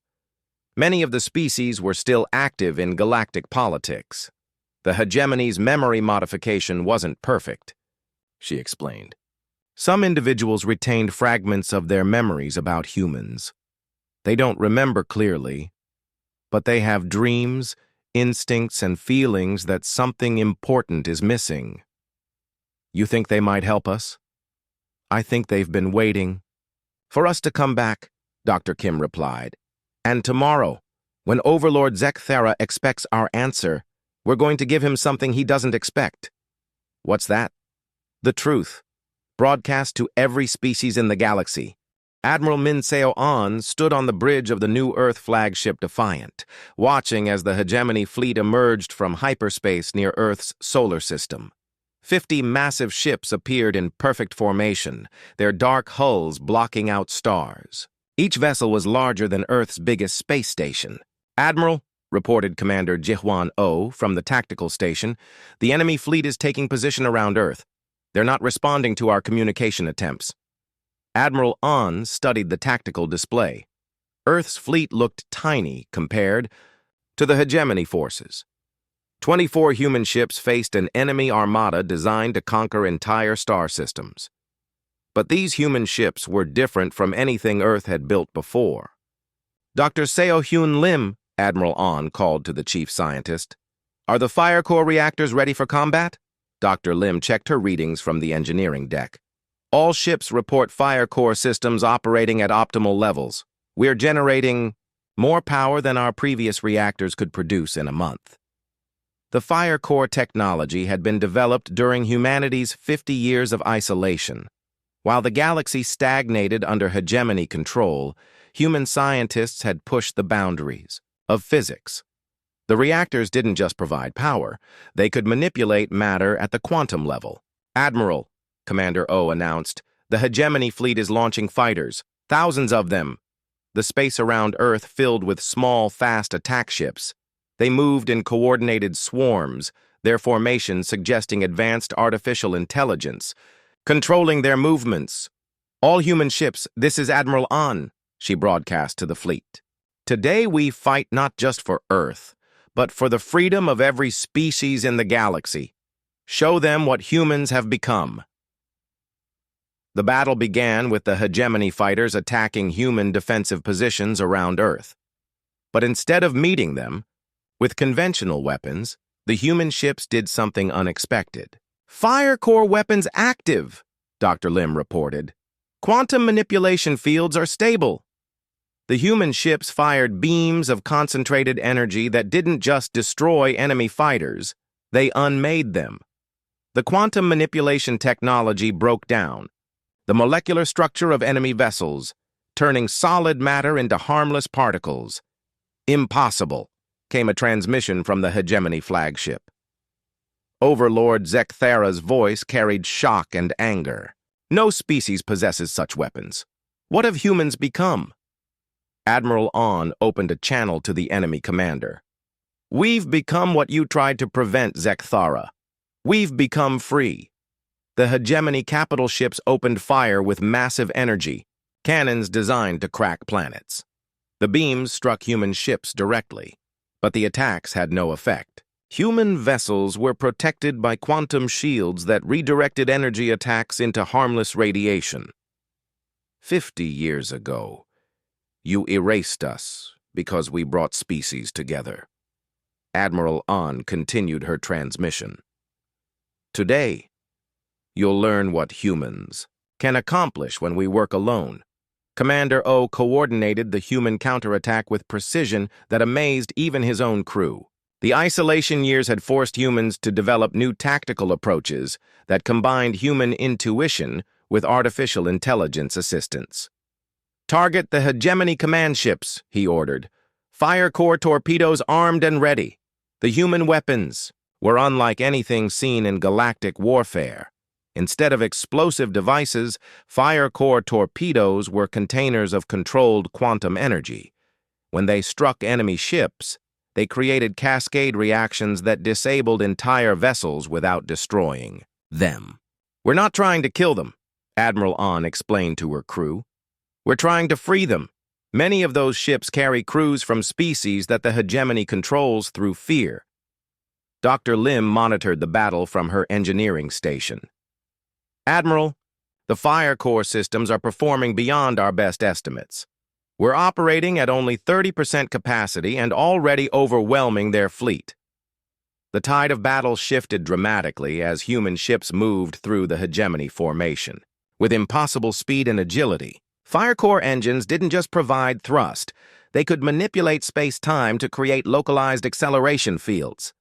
[SPEAKER 1] Many of the species were still active in galactic politics. The hegemony's memory modification wasn't perfect, she explained. Some individuals retained fragments of their memories about humans. They don't remember clearly, but they have dreams, instincts, and feelings that something important is missing. You think they might help us? I think they've been waiting for us to come back, Dr. Kim replied. And tomorrow, when Overlord Zekthera expects our answer, we're going to give him something he doesn't expect. What's that? The truth, broadcast to every species in the galaxy. Admiral Minseo An stood on the bridge of the New Earth flagship Defiant, watching as the hegemony fleet emerged from hyperspace near Earth's solar system. 50 massive ships appeared in perfect formation, their dark hulls blocking out stars. Each vessel was larger than Earth's biggest space station. "Admiral," reported Commander Jihwan Oh from the tactical station, "the enemy fleet is taking position around Earth. They're not responding to our communication attempts." Admiral An studied the tactical display. Earth's fleet looked tiny compared to the hegemony forces. 24 human ships faced an enemy armada designed to conquer entire star systems. But these human ships were different from anything Earth had built before. "Dr. Seo-Hyun Lim," Admiral An called to the chief scientist. "Are the fire core reactors ready for combat?" Dr. Lim checked her readings from the engineering deck. "All ships report fire core systems operating at optimal levels. We're generating more power than our previous reactors could produce in a month." The fire core technology had been developed during humanity's 50 years of isolation. While the galaxy stagnated under hegemony control, human scientists had pushed the boundaries of physics. The reactors didn't just provide power, they could manipulate matter at the quantum level. "Admiral," Commander O announced, "the hegemony fleet is launching fighters, thousands of them. The space around Earth filled with small, fast attack ships. They moved in coordinated swarms, their formation suggesting advanced artificial intelligence, controlling their movements. "All human ships, this is Admiral An," she broadcast to the fleet. "Today we fight not just for Earth, but for the freedom of every species in the galaxy. Show them what humans have become." The battle began with the hegemony fighters attacking human defensive positions around Earth. But instead of meeting them with conventional weapons, the human ships did something unexpected. "Fire core weapons active," Dr. Lim reported. "Quantum manipulation fields are stable." The human ships fired beams of concentrated energy that didn't just destroy enemy fighters, they unmade them. The quantum manipulation technology broke down the molecular structure of enemy vessels, turning solid matter into harmless particles. "Impossible," came a transmission from the hegemony flagship. Overlord Zekthara's voice carried shock and anger. "No species possesses such weapons. What have humans become?" Admiral An opened a channel to the enemy commander. "We've become what you tried to prevent, Zekthara. We've become free." The hegemony capital ships opened fire with massive energy, cannons designed to crack planets. The beams struck human ships directly, but the attacks had no effect. Human vessels were protected by quantum shields that redirected energy attacks into harmless radiation. 50 years ago, you erased us because we brought species together." Admiral An continued her transmission. "Today, you'll learn what humans can accomplish when we work alone." Commander O coordinated the human counterattack with precision that amazed even his own crew. The isolation years had forced humans to develop new tactical approaches that combined human intuition with artificial intelligence assistance. "Target the hegemony command ships," he ordered. "Fire core torpedoes armed and ready." The human weapons were unlike anything seen in galactic warfare. Instead of explosive devices, fire core torpedoes were containers of controlled quantum energy. When they struck enemy ships, they created cascade reactions that disabled entire vessels without destroying them. "We're not trying to kill them," Admiral An explained to her crew. "We're trying to free them. Many of those ships carry crews from species that the hegemony controls through fear." Dr. Lim monitored the battle from her engineering station. "Admiral, the fire core systems are performing beyond our best estimates. We're operating at only 30% capacity and already overwhelming their fleet." The tide of battle shifted dramatically as human ships moved through the hegemony formation. With impossible speed and agility, fire core engines didn't just provide thrust, they could manipulate space-time to create localized acceleration fields.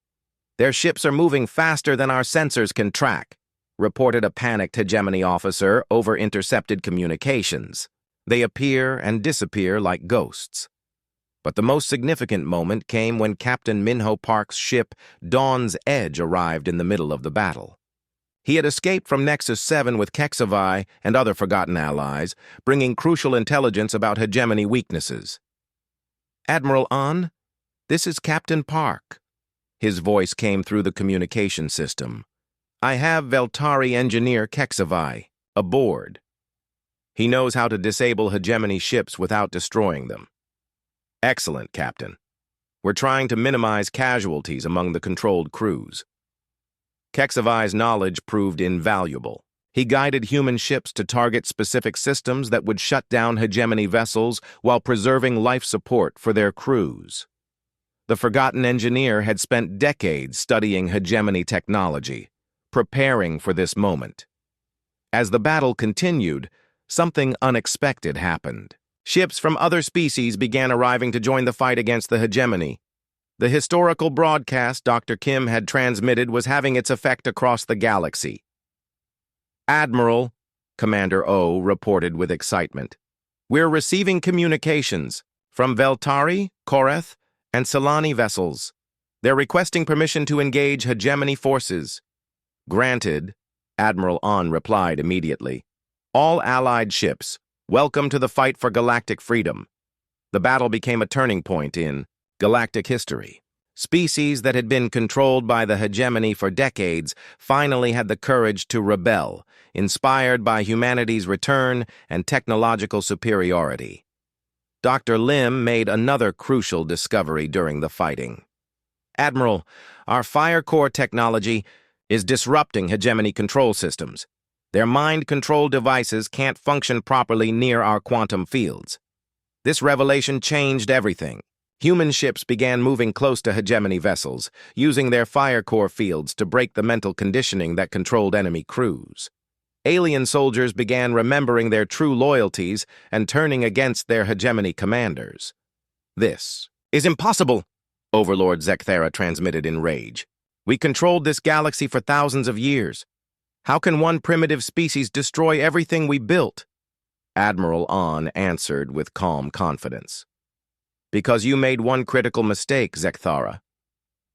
[SPEAKER 1] "Their ships are moving faster than our sensors can track," reported a panicked hegemony officer over intercepted communications. "They appear and disappear like ghosts." But the most significant moment came when Captain Minho Park's ship Dawn's Edge arrived in the middle of the battle. He had escaped from Nexus 7 with HFY and other forgotten allies, bringing crucial intelligence about hegemony weaknesses. "Admiral An, this is Captain Park." His voice came through the communication system. "I have Veltari engineer HFY aboard. He knows how to disable hegemony ships without destroying them." "Excellent, Captain. We're trying to minimize casualties among the controlled crews." HFY's knowledge proved invaluable. He guided human ships to target specific systems that would shut down hegemony vessels while preserving life support for their crews. The forgotten engineer had spent decades studying hegemony technology, preparing for this moment. As the battle continued, something unexpected happened. Ships from other species began arriving to join the fight against the hegemony. The historical broadcast Dr. Kim had transmitted was having its effect across the galaxy. "Admiral," Commander O reported with excitement, "we're receiving communications from Veltari, Koreth, and Solani vessels. They're requesting permission to engage hegemony forces." "Granted," Admiral An replied immediately. "All Allied ships, welcome to the fight for galactic freedom." The battle became a turning point in galactic history. Species that had been controlled by the hegemony for decades finally had the courage to rebel, inspired by humanity's return and technological superiority. Dr. Lim made another crucial discovery during the fighting. "Admiral, our fire core technology is disrupting hegemony control systems. Their mind control devices can't function properly near our quantum fields. This revelation changed everything. Human ships began moving close to hegemony vessels, using their fire core fields to break the mental conditioning that controlled enemy crews. Alien soldiers began remembering their true loyalties and turning against their hegemony commanders. This is impossible, Overlord Zekthera transmitted in rage. We controlled this galaxy for thousands of years. How can one primitive species destroy everything we built? Admiral An answered with calm confidence. Because you made one critical mistake, Zekthara.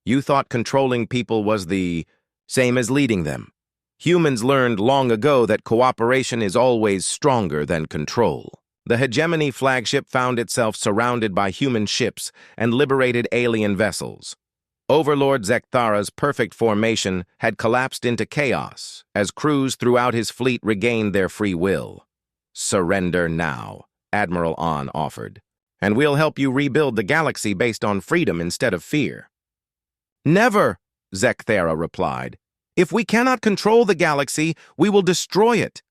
[SPEAKER 1] You thought controlling people was the same as leading them. Humans learned long ago that cooperation is always stronger than control. The hegemony flagship found itself surrounded by human ships and liberated alien vessels. Overlord Zekthara's perfect formation had collapsed into chaos as crews throughout his fleet regained their free will. Surrender now, Admiral An offered, and we'll help you rebuild the galaxy based on freedom instead of fear. Never, Zekthera replied. If we cannot control the galaxy, we will destroy it.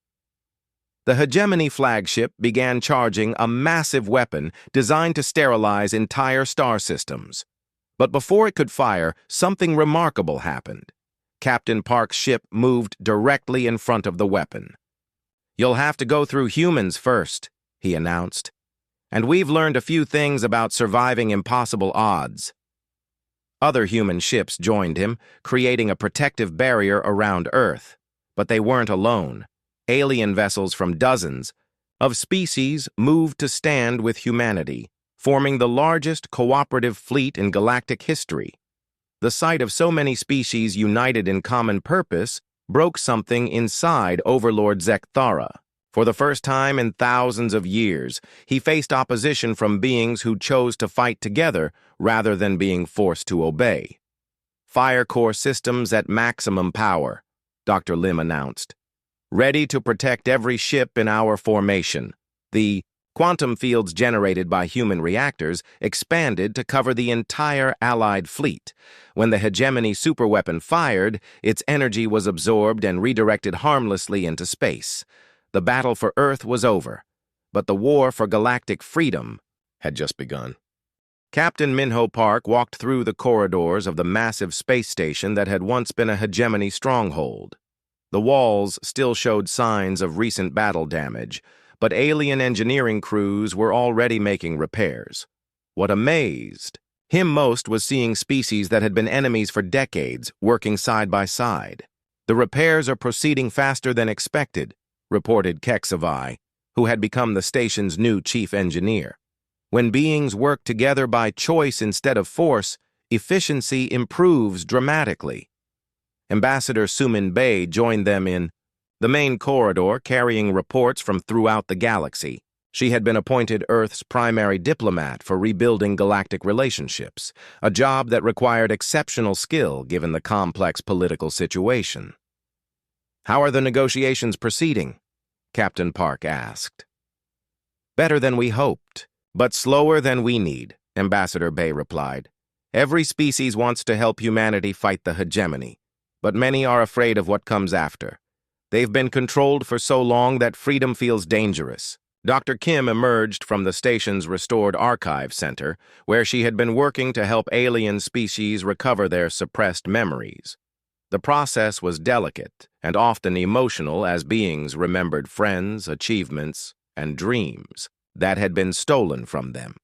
[SPEAKER 1] The hegemony flagship began charging a massive weapon designed to sterilize entire star systems. But before it could fire, something remarkable happened. Captain Park's ship moved directly in front of the weapon. You'll have to go through humans first, he announced. And we've learned a few things about surviving impossible odds. Other human ships joined him, creating a protective barrier around Earth. But they weren't alone. Alien vessels from dozens of species moved to stand with humanity, forming the largest cooperative fleet in galactic history. The sight of so many species united in common purpose broke something inside Overlord Zekthara. For the first time in thousands of years, he faced opposition from beings who chose to fight together rather than being forced to obey. Fire core systems at maximum power, Dr. Lim announced. Ready to protect every ship in our formation. The quantum fields generated by human reactors expanded to cover the entire Allied fleet. When the hegemony superweapon fired, its energy was absorbed and redirected harmlessly into space. The battle for Earth was over, but the war for galactic freedom had just begun. Captain Minho Park walked through the corridors of the massive space station that had once been a hegemony stronghold. The walls still showed signs of recent battle damage, but alien engineering crews were already making repairs. What amazed him most was seeing species that had been enemies for decades working side by side. The repairs are proceeding faster than expected, reported HFY, who had become the station's new chief engineer. When beings work together by choice instead of force, efficiency improves dramatically. Ambassador Sumin Bey joined them in the main corridor, carrying reports from throughout the galaxy. She had been appointed Earth's primary diplomat for rebuilding galactic relationships, a job that required exceptional skill given the complex political situation. "How are the negotiations proceeding?" Captain Park asked. "Better than we hoped, but slower than we need," Ambassador Bey replied. "Every species wants to help humanity fight the hegemony, but many are afraid of what comes after. They've been controlled for so long that freedom feels dangerous." Dr. Kim emerged from the station's restored archive center, where she had been working to help alien species recover their suppressed memories. The process was delicate and often emotional as beings remembered friends, achievements, and dreams that had been stolen from them.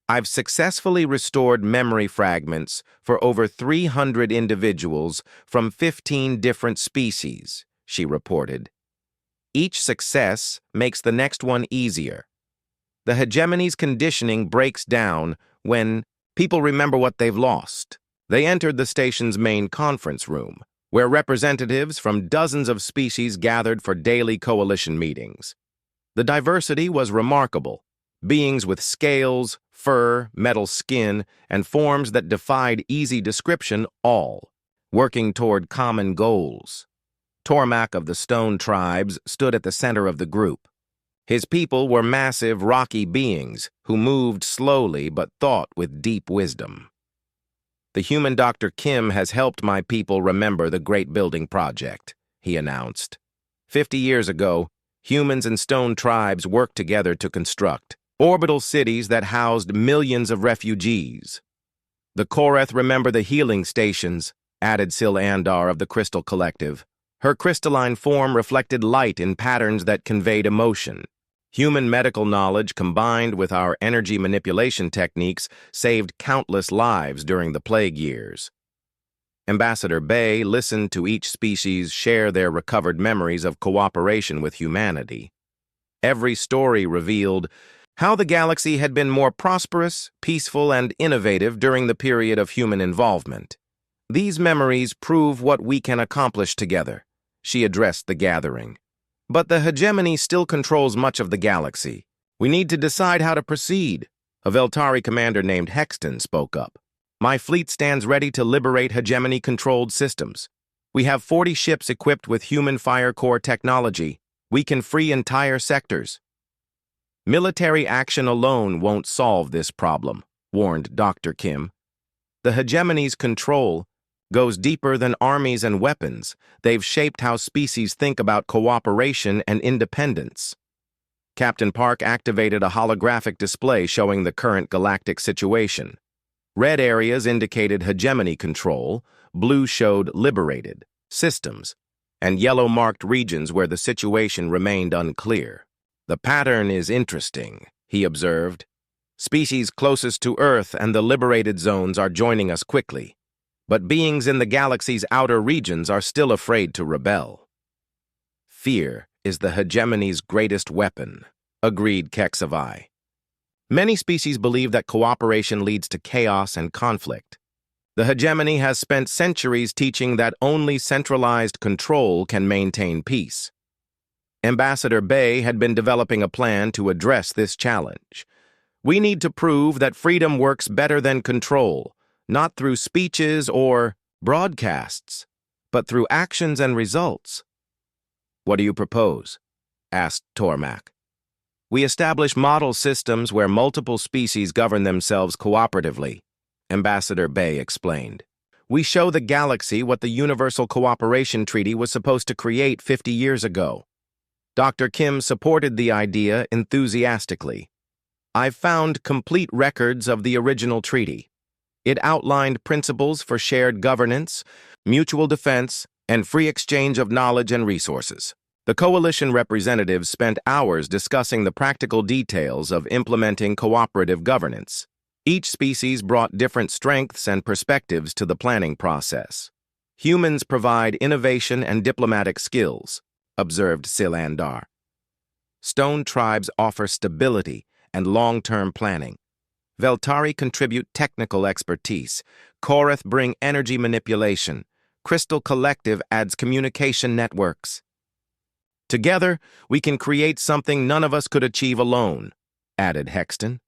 [SPEAKER 1] "I've successfully restored memory fragments for over 300 individuals from 15 different species," she reported. "Each success makes the next one easier. The hegemony's conditioning breaks down when people remember what they've lost." They entered the station's main conference room, where representatives from dozens of species gathered for daily coalition meetings. The diversity was remarkable. beings with scales, fur, metal skin, and forms that defied easy description, all working toward common goals. Tormak of the Stone Tribes stood at the center of the group. His people were massive, rocky beings who moved slowly but thought with deep wisdom. "The human Dr. Kim has helped my people remember the Great Building Project," he announced. 50 years ago, humans and stone tribes worked together to construct orbital cities that housed millions of refugees. "The Koreth remember the healing stations," added Sil Andar of the Crystal Collective. Her crystalline form reflected light in patterns that conveyed emotion. Human medical knowledge combined with our energy manipulation techniques saved countless lives during the plague years. Ambassador Bay listened to each species share their recovered memories of cooperation with humanity. Every story revealed how the galaxy had been more prosperous, peaceful, and innovative during the period of human involvement. "These memories prove what we can accomplish together," she addressed the gathering. "But the hegemony still controls much of the galaxy. We need to decide how to proceed." A Veltari commander named Hexton spoke up. "My fleet stands ready to liberate hegemony-controlled systems. We have 40 ships equipped with human fire core technology. We can free entire sectors." "Military action alone won't solve this problem," warned Dr. Kim. "The hegemony's control goes deeper than armies and weapons. They've shaped how species think about cooperation and independence." Captain Park activated a holographic display showing the current galactic situation. Red areas indicated hegemony control, blue showed liberated systems, and yellow marked regions where the situation remained unclear. "The pattern is interesting," he observed. "Species closest to Earth and the liberated zones are joining us quickly, but beings in the galaxy's outer regions are still afraid to rebel." "Fear is the hegemony's greatest weapon," agreed HFY. "Many species believe that cooperation leads to chaos and conflict. The hegemony has spent centuries teaching that only centralized control can maintain peace." Ambassador Bay had been developing a plan to address this challenge. "We need to prove that freedom works better than control, not through speeches or broadcasts, but through actions and results." "What do you propose?" asked Tormak. "We establish model systems where multiple species govern themselves cooperatively," Ambassador Bay explained. "We show the galaxy what the Universal Cooperation Treaty was supposed to create 50 years ago." Dr. Kim supported the idea enthusiastically. "I've found complete records of the original treaty. It outlined principles for shared governance, mutual defense, and free exchange of knowledge and resources." The coalition representatives spent hours discussing the practical details of implementing cooperative governance. Each species brought different strengths and perspectives to the planning process. "Humans provide innovation and diplomatic skills," observed Silandar. "Stone tribes offer stability and long-term planning. Veltari contribute technical expertise. Koreth bring energy manipulation. Crystal Collective adds communication networks. Together, we can create something none of us could achieve alone," added Hexton.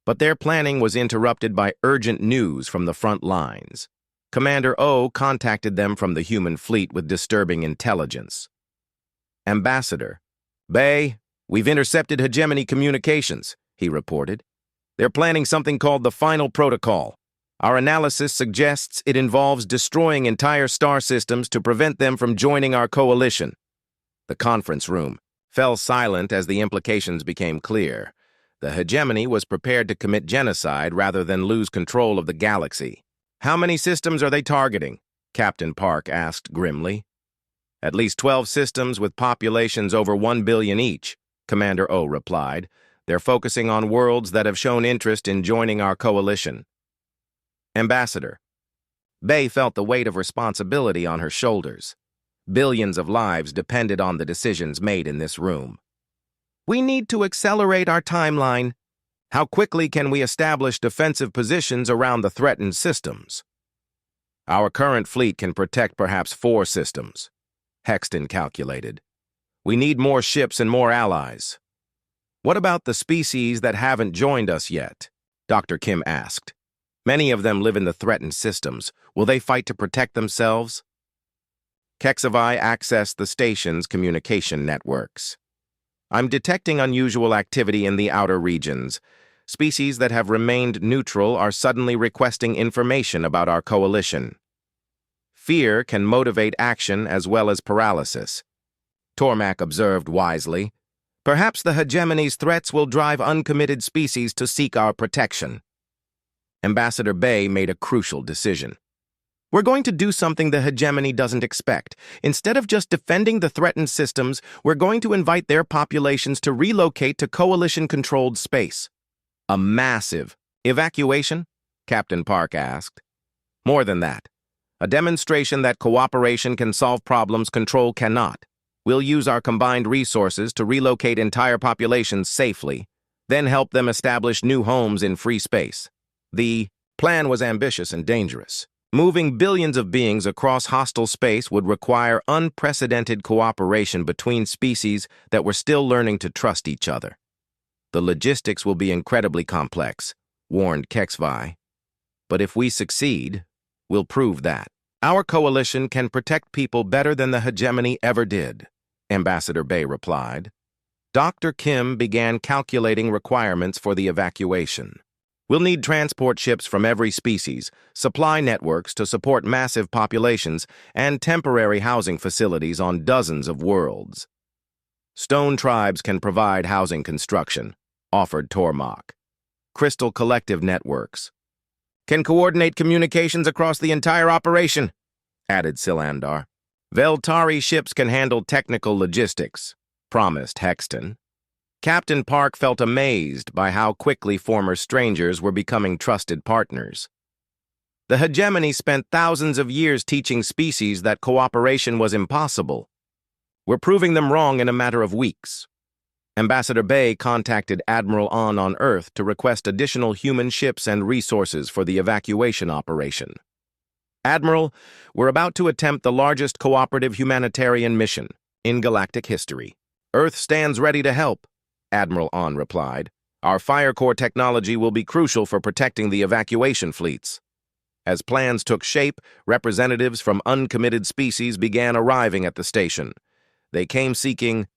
[SPEAKER 1] But their planning was interrupted by urgent news from the front lines. Commander O contacted them from the human fleet with disturbing intelligence. "Ambassador Bay, we've intercepted hegemony communications," he reported. "They're planning something called the Final Protocol. Our analysis suggests it involves destroying entire star systems to prevent them from joining our coalition." The conference room fell silent as the implications became clear. The hegemony was prepared to commit genocide rather than lose control of the galaxy. "How many systems are they targeting?" Captain Park asked grimly. "At least 12 systems with populations over 1 billion each," Commander O replied. "They're focusing on worlds that have shown interest in joining our coalition." Ambassador Bay felt the weight of responsibility on her shoulders. Billions of lives depended on the decisions made in this room. "We need to accelerate our timeline. How quickly can we establish defensive positions around the threatened systems?" "Our current fleet can protect perhaps 4 systems," Hexton calculated. "We need more ships and more allies." What about the species that haven't joined us yet? Dr. Kim asked. Many of them live in the threatened systems. Will they fight to protect themselves? HFY accessed the station's communication networks. I'm detecting unusual activity in the outer regions. Species that have remained neutral are suddenly requesting information about our coalition. Fear can motivate action as well as paralysis. Tormak observed wisely. Perhaps the hegemony's threats will drive uncommitted species to seek our protection. Ambassador Bay made a crucial decision. We're going to do something the hegemony doesn't expect. Instead of just defending the threatened systems, we're going to invite their populations to relocate to coalition-controlled space. A massive evacuation? Captain Park asked. More than that. A demonstration that cooperation can solve problems control cannot. We'll use our combined resources to relocate entire populations safely, then help them establish new homes in free space. The plan was ambitious and dangerous. Moving billions of beings across hostile space would require unprecedented cooperation between species that were still learning to trust each other. The logistics will be incredibly complex, warned HFY. But if we succeed, we'll prove that. Our coalition can protect people better than the hegemony ever did, Ambassador Bay replied. Dr. Kim began calculating requirements for the evacuation. We'll need transport ships from every species, supply networks to support massive populations, and temporary housing facilities on dozens of worlds. Stone tribes can provide housing construction, offered Tormak. Crystal Collective networks can coordinate communications across the entire operation, added Silandar. Veltari ships can handle technical logistics, promised Hexton. Captain Park felt amazed by how quickly former strangers were becoming trusted partners. The hegemony spent thousands of years teaching species that cooperation was impossible. We're proving them wrong in a matter of weeks. Ambassador Bay contacted Admiral on Earth to request additional human ships and resources for the evacuation operation. Admiral, we're about to attempt the largest cooperative humanitarian mission in galactic history. Earth stands ready to help, Admiral On replied. Our fire core technology will be crucial for protecting the evacuation fleets. As plans took shape, representatives from uncommitted species began arriving at the station. They came seeking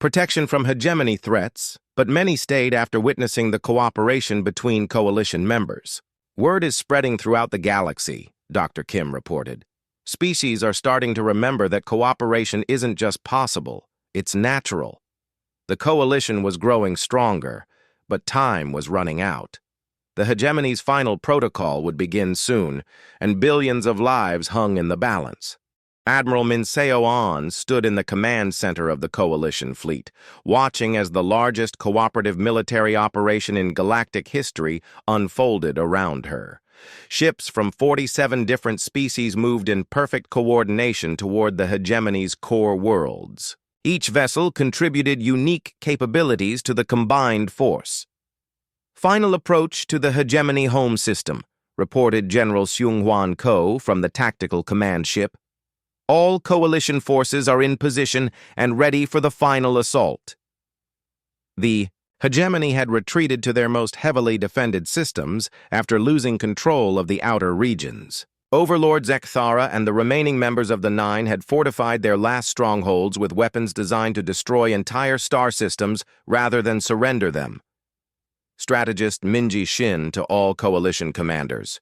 [SPEAKER 1] protection from hegemony threats, but many stayed after witnessing the cooperation between coalition members. Word is spreading throughout the galaxy, Dr. Kim reported. Species are starting to remember that cooperation isn't just possible, it's natural. The coalition was growing stronger, but time was running out. The hegemony's final protocol would begin soon, and billions of lives hung in the balance. Admiral Minseo On stood in the command center of the coalition fleet, watching as the largest cooperative military operation in galactic history unfolded around her. Ships from 47 different species moved in perfect coordination toward the hegemony's core worlds. Each vessel contributed unique capabilities to the combined force. Final approach to the hegemony home system, reported General Seung-Hwan Ko from the tactical command ship. All coalition forces are in position and ready for the final assault. The hegemony had retreated to their most heavily defended systems after losing control of the outer regions. Overlord Zekthara and the remaining members of the Nine had fortified their last strongholds with weapons designed to destroy entire star systems rather than surrender them. Strategist Minji Shin to all coalition commanders,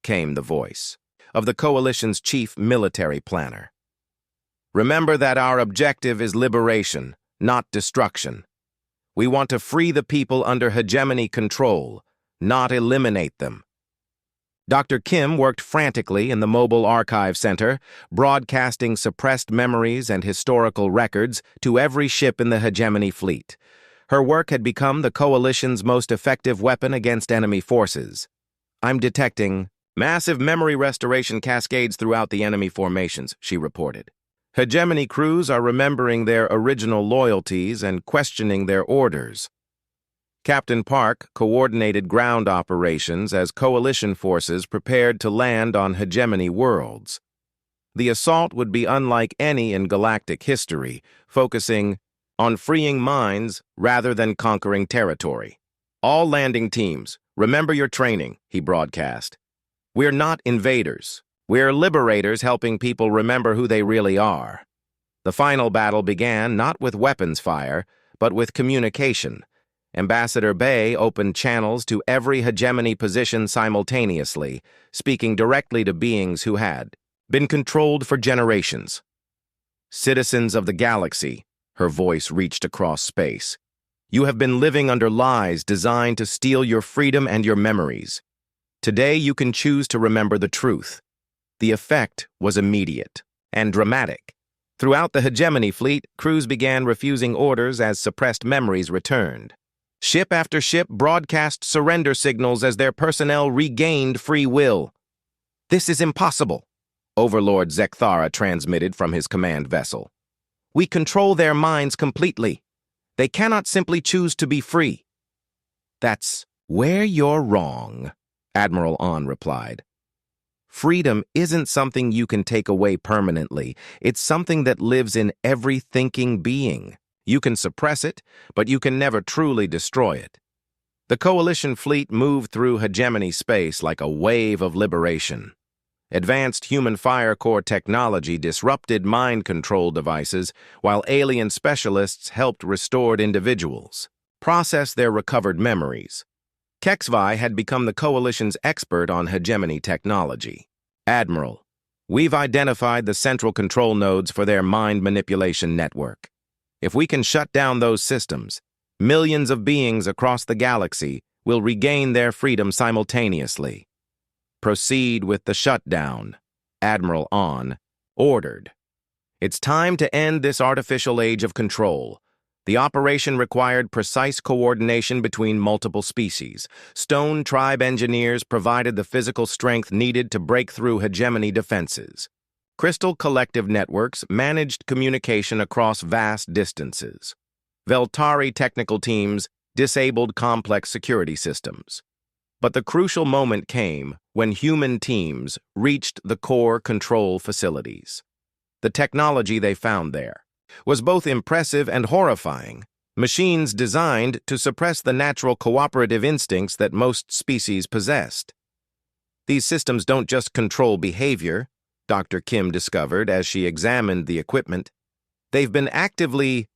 [SPEAKER 1] came the voice of the coalition's chief military planner. Remember that our objective is liberation, not destruction. We want to free the people under hegemony control, not eliminate them. Dr. Kim worked frantically in the Mobile Archive Center, broadcasting suppressed memories and historical records to every ship in the hegemony fleet. Her work had become the coalition's most effective weapon against enemy forces. I'm detecting massive memory restoration cascades throughout the enemy formations, she reported. Hegemony crews are remembering their original loyalties and questioning their orders. Captain Park coordinated ground operations as coalition forces prepared to land on hegemony worlds. The assault would be unlike any in galactic history, focusing on freeing minds rather than conquering territory. All landing teams, remember your training, he broadcast. We're not invaders. We're liberators helping people remember who they really are. The final battle began not with weapons fire, but with communication. Ambassador Bay opened channels to every hegemony position simultaneously, speaking directly to beings who had been controlled for generations. Citizens of the galaxy, her voice reached across space. You have been living under lies designed to steal your freedom and your memories. Today you can choose to remember the truth. The effect was immediate and dramatic. Throughout the hegemony fleet, crews began refusing orders as suppressed memories returned. Ship after ship broadcast surrender signals as their personnel regained free will. This is impossible, Overlord Zekthara transmitted from his command vessel. We control their minds completely. They cannot simply choose to be free. That's where you're wrong, Admiral On replied. Freedom isn't something you can take away permanently. It's something that lives in every thinking being. You can suppress it, but you can never truly destroy it. The Coalition fleet moved through hegemony space like a wave of liberation. Advanced human fire core technology disrupted mind control devices, while alien specialists helped restored individuals process their recovered memories. HFY had become the Coalition's expert on hegemony technology. Admiral, we've identified the central control nodes for their mind manipulation network. If we can shut down those systems, millions of beings across the galaxy will regain their freedom simultaneously. Proceed with the shutdown, Admiral On ordered. It's time to end this artificial age of control. The operation required precise coordination between multiple species. Stone Tribe engineers provided the physical strength needed to break through hegemony defenses. Crystal Collective Networks managed communication across vast distances. Veltari technical teams disabled complex security systems. But the crucial moment came when human teams reached the core control facilities. The technology they found there was both impressive and horrifying. Machines designed to suppress the natural cooperative instincts that most species possessed. These systems don't just control behavior, Dr. Kim discovered as she examined the equipment. They've been actively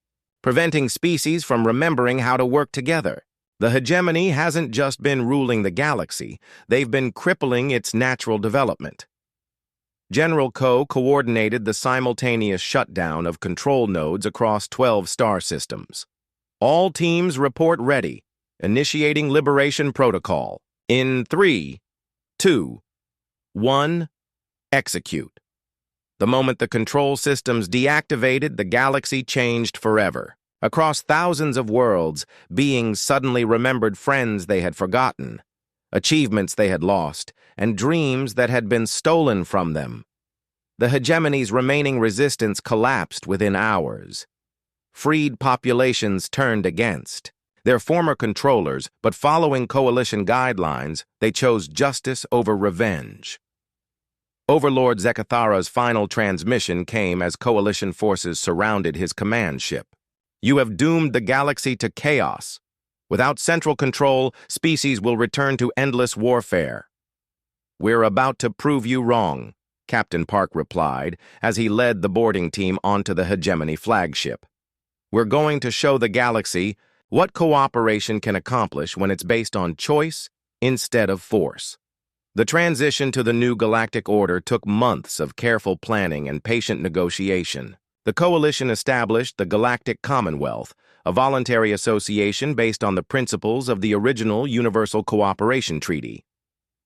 [SPEAKER 1] preventing species from remembering how to work together. The hegemony hasn't just been ruling the galaxy, they've been crippling its natural development. General Ko coordinated the simultaneous shutdown of control nodes across 12 star systems. All teams report ready, initiating liberation protocol. In 3, 2, 1, execute. The moment the control systems deactivated, the galaxy changed forever. Across thousands of worlds, beings suddenly remembered friends they had forgotten, achievements they had lost, and dreams that had been stolen from them. The hegemony's remaining resistance collapsed within hours. Freed populations turned against their former controllers, but following coalition guidelines, they chose justice over revenge. Overlord Zekthara's final transmission came as coalition forces surrounded his command ship. You have doomed the galaxy to chaos. Without central control, species will return to endless warfare. We're about to prove you wrong, Captain Park replied as he led the boarding team onto the hegemony flagship. We're going to show the galaxy what cooperation can accomplish when it's based on choice instead of force. The transition to the new galactic order took months of careful planning and patient negotiation. The Coalition established the Galactic Commonwealth, a voluntary association based on the principles of the original Universal Cooperation Treaty.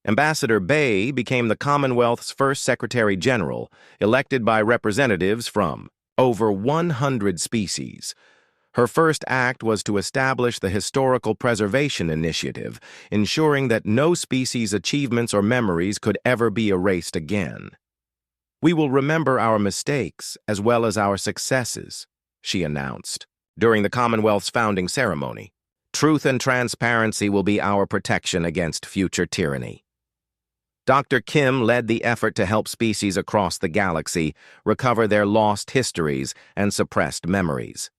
[SPEAKER 1] Ambassador Bay became the Commonwealth's first Secretary General, elected by representatives from over 100 species. Her first act was to establish the Historical Preservation Initiative, ensuring that no species' achievements or memories could ever be erased again. We will remember our mistakes as well as our successes, she announced during the Commonwealth's founding ceremony. Truth and transparency will be our protection against future tyranny. Dr. Kim led the effort to help species across the galaxy recover their lost histories and suppressed memories.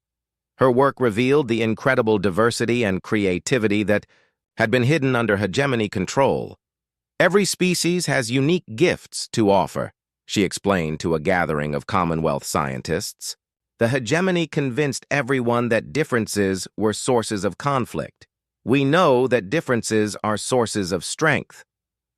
[SPEAKER 1] Her work revealed the incredible diversity and creativity that had been hidden under hegemony control. Every species has unique gifts to offer, she explained to a gathering of Commonwealth scientists. The hegemony convinced everyone that differences were sources of conflict. We know that differences are sources of strength.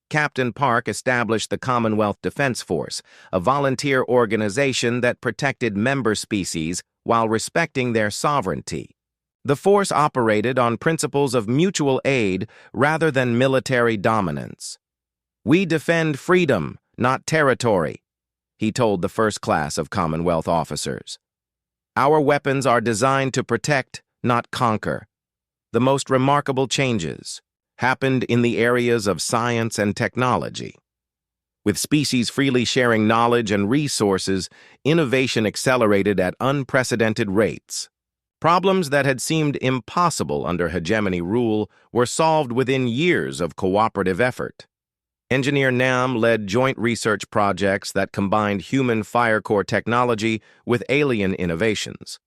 [SPEAKER 1] Captain Park established the Commonwealth Defense Force, a volunteer organization that protected member species while respecting their sovereignty. The force operated on principles of mutual aid rather than military dominance. "We defend freedom, not territory," he told the first class of Commonwealth officers. "Our weapons are designed to protect, not conquer." The most remarkable changes happened in the areas of science and technology. With species freely sharing knowledge and resources, innovation accelerated at unprecedented rates. Problems that had seemed impossible under hegemony rule were solved within years of cooperative effort. Engineer Nam led joint research projects that combined human fire core technology with alien innovations.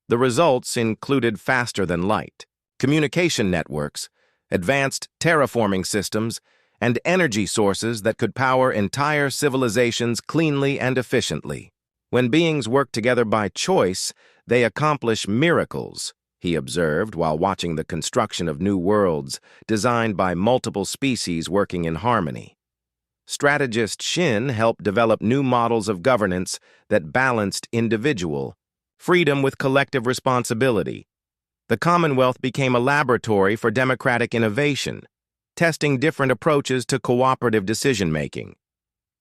[SPEAKER 1] The results included faster-than-light communication networks, advanced terraforming systems, and energy sources that could power entire civilizations cleanly and efficiently. When beings work together by choice, they accomplish miracles, he observed while watching the construction of new worlds designed by multiple species working in harmony. Strategist Shin helped develop new models of governance that balanced individual freedom with collective responsibility. The Commonwealth became a laboratory for democratic innovation, testing different approaches to cooperative decision-making.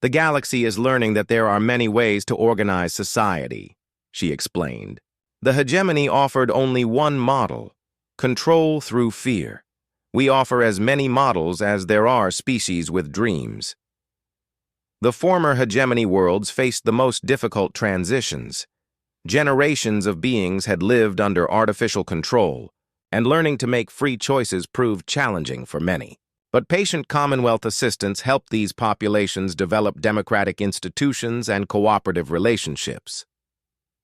[SPEAKER 1] "The galaxy is learning that there are many ways to organize society," she explained. "The hegemony offered only one model: control through fear. We offer as many models as there are species with dreams." The former hegemony worlds faced the most difficult transitions. Generations of beings had lived under artificial control, and learning to make free choices proved challenging for many. But patient Commonwealth assistance helped these populations develop democratic institutions and cooperative relationships.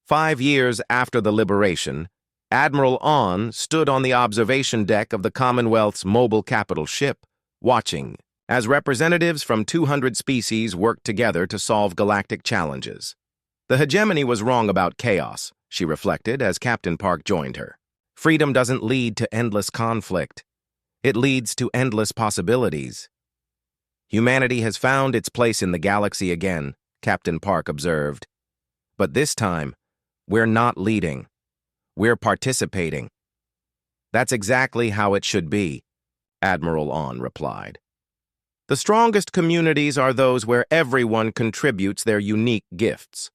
[SPEAKER 1] 5 years after the liberation, Admiral On stood on the observation deck of the Commonwealth's mobile capital ship, watching as representatives from 200 species worked together to solve galactic challenges. The hegemony was wrong about chaos, she reflected as Captain Park joined her. Freedom doesn't lead to endless conflict. It leads to endless possibilities. Humanity has found its place in the galaxy again, Captain Park observed. But this time, we're not leading. We're participating. That's exactly how it should be, Admiral On replied. The strongest communities are those where everyone contributes their unique gifts.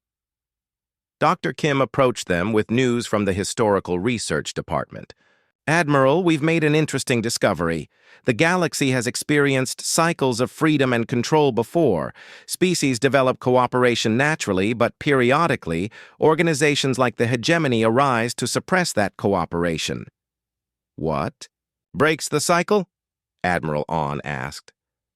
[SPEAKER 1] Dr. Kim approached them with news from the Historical Research Department. "Admiral, we've made an interesting discovery. The galaxy has experienced cycles of freedom and control before. Species develop cooperation naturally, but periodically, organizations like the hegemony arise to suppress that cooperation." "What breaks the cycle?" Admiral On asked.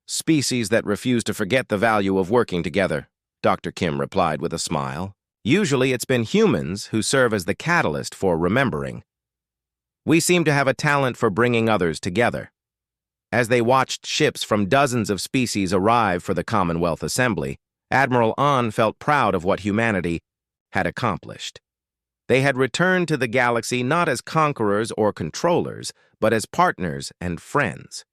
[SPEAKER 1] "Species that refuse to forget the value of working together," Dr. Kim replied with a smile. "Usually it's been humans who serve as the catalyst for remembering. We seem to have a talent for bringing others together." As they watched ships from dozens of species arrive for the Commonwealth Assembly, Admiral On felt proud of what humanity had accomplished. They had returned to the galaxy not as conquerors or controllers, but as partners and friends.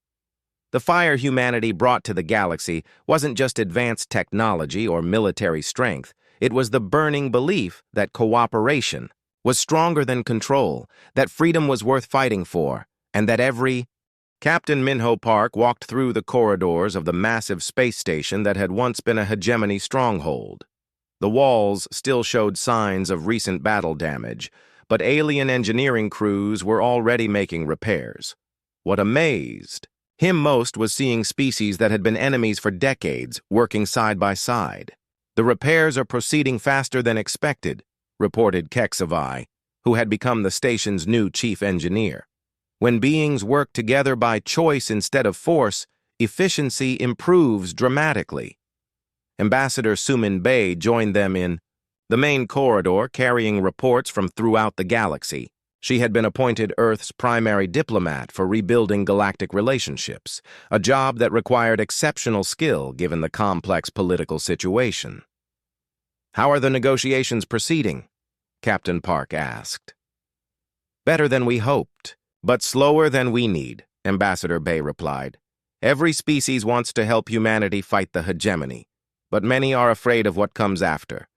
[SPEAKER 1] The fire humanity brought to the galaxy wasn't just advanced technology or military strength. It was the burning belief that cooperation was stronger than control, that freedom was worth fighting for, and that every... Captain Minho Park walked through the corridors of the massive space station that had once been a hegemony stronghold. The walls still showed signs of recent battle damage, but alien engineering crews were already making repairs. What amazed him most was seeing species that had been enemies for decades working side by side. "The repairs are proceeding faster than expected," reported HFY, who had become the station's new chief engineer. "When beings work together by choice instead of force, efficiency improves dramatically." Ambassador Sumin Bay joined them in the main corridor carrying reports from throughout the galaxy. She had been appointed Earth's primary diplomat for rebuilding galactic relationships, a job that required exceptional skill given the complex political situation. "How are the negotiations proceeding?" Captain Park asked. "Better than we hoped, but slower than we need," Ambassador Bay replied. "Every species wants to help humanity fight the hegemony, but many are afraid of what comes after.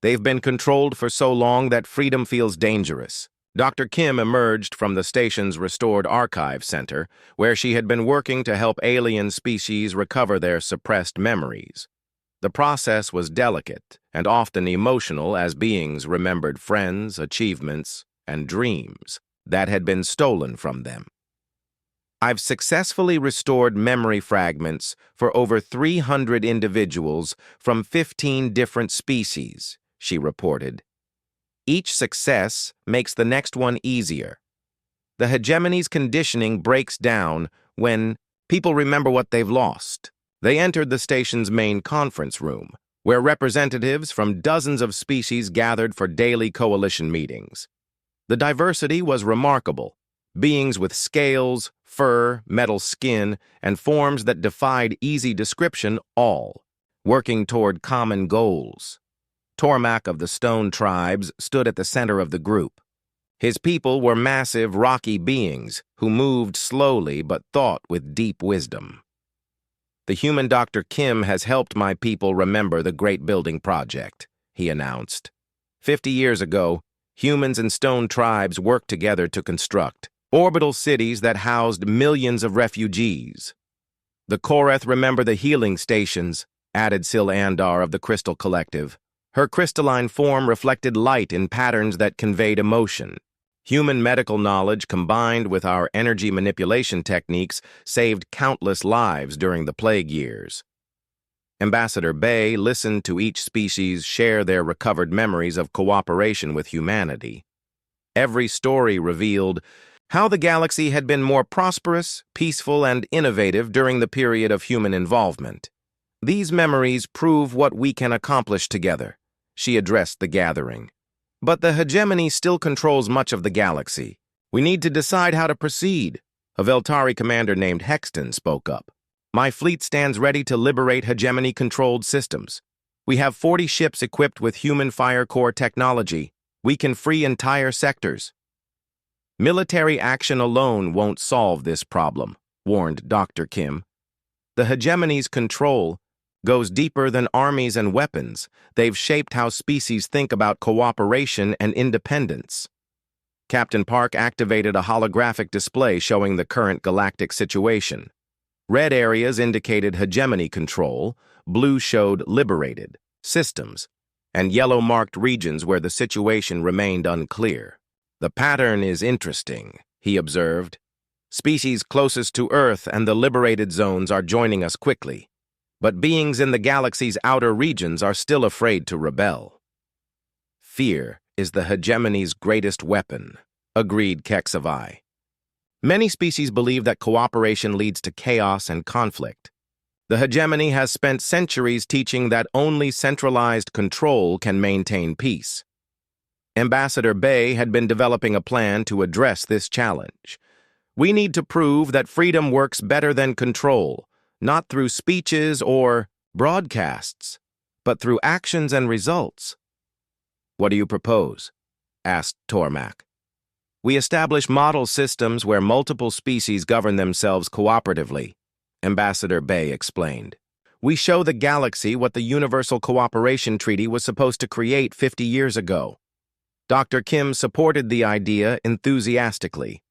[SPEAKER 1] They've been controlled for so long that freedom feels dangerous." Dr. Kim emerged from the station's restored archive center, where she had been working to help alien species recover their suppressed memories. The process was delicate and often emotional as beings remembered friends, achievements, and dreams that had been stolen from them. "I've successfully restored memory fragments for over 300 individuals from 15 different species," she reported. "Each success makes the next one easier. The hegemony's conditioning breaks down when people remember what they've lost." They entered the station's main conference room, where representatives from dozens of species gathered for daily coalition meetings. The diversity was remarkable. Beings with scales, fur, metal skin, and forms that defied easy description, all working toward common goals. Tormak of the Stone Tribes stood at the center of the group. His people were massive, rocky beings who moved slowly but thought with deep wisdom. "The human Dr. Kim has helped my people remember the Great Building Project," he announced. 50 years ago, humans and stone tribes worked together to construct orbital cities that housed millions of refugees. "The Koreth remember the healing stations," added Sil Andar of the Crystal Collective. Her crystalline form reflected light in patterns that conveyed emotion. Human medical knowledge combined with our energy manipulation techniques saved countless lives during the plague years. Ambassador Bay listened to each species share their recovered memories of cooperation with humanity. Every story revealed how the galaxy had been more prosperous, peaceful, and innovative during the period of human involvement. "These memories prove what we can accomplish together," she addressed the gathering. "But the hegemony still controls much of the galaxy. We need to decide how to proceed." A Veltari commander named Hexton spoke up. "My fleet stands ready to liberate hegemony-controlled systems. We have 40 ships equipped with human fire core technology. We can free entire sectors." "Military action alone won't solve this problem," warned Dr. Kim. "The hegemony's control goes deeper than armies and weapons. They've shaped how species think about cooperation and independence." Captain Park activated a holographic display showing the current galactic situation. Red areas indicated hegemony control, blue showed liberated systems, and yellow marked regions where the situation remained unclear. "The pattern is interesting," he observed. "Species closest to Earth and the liberated zones are joining us quickly, but beings in the galaxy's outer regions are still afraid to rebel." "Fear is the hegemony's greatest weapon," agreed HFY. "Many species believe that cooperation leads to chaos and conflict. The hegemony has spent centuries teaching that only centralized control can maintain peace." Ambassador Bay had been developing a plan to address this challenge. "We need to prove that freedom works better than control, not through speeches or broadcasts, but through actions and results." "What do you propose?" asked Tormak. "We establish model systems where multiple species govern themselves cooperatively," Ambassador Bay explained. "We show the galaxy what the Universal Cooperation Treaty was supposed to create 50 years ago." Dr. Kim supported the idea enthusiastically.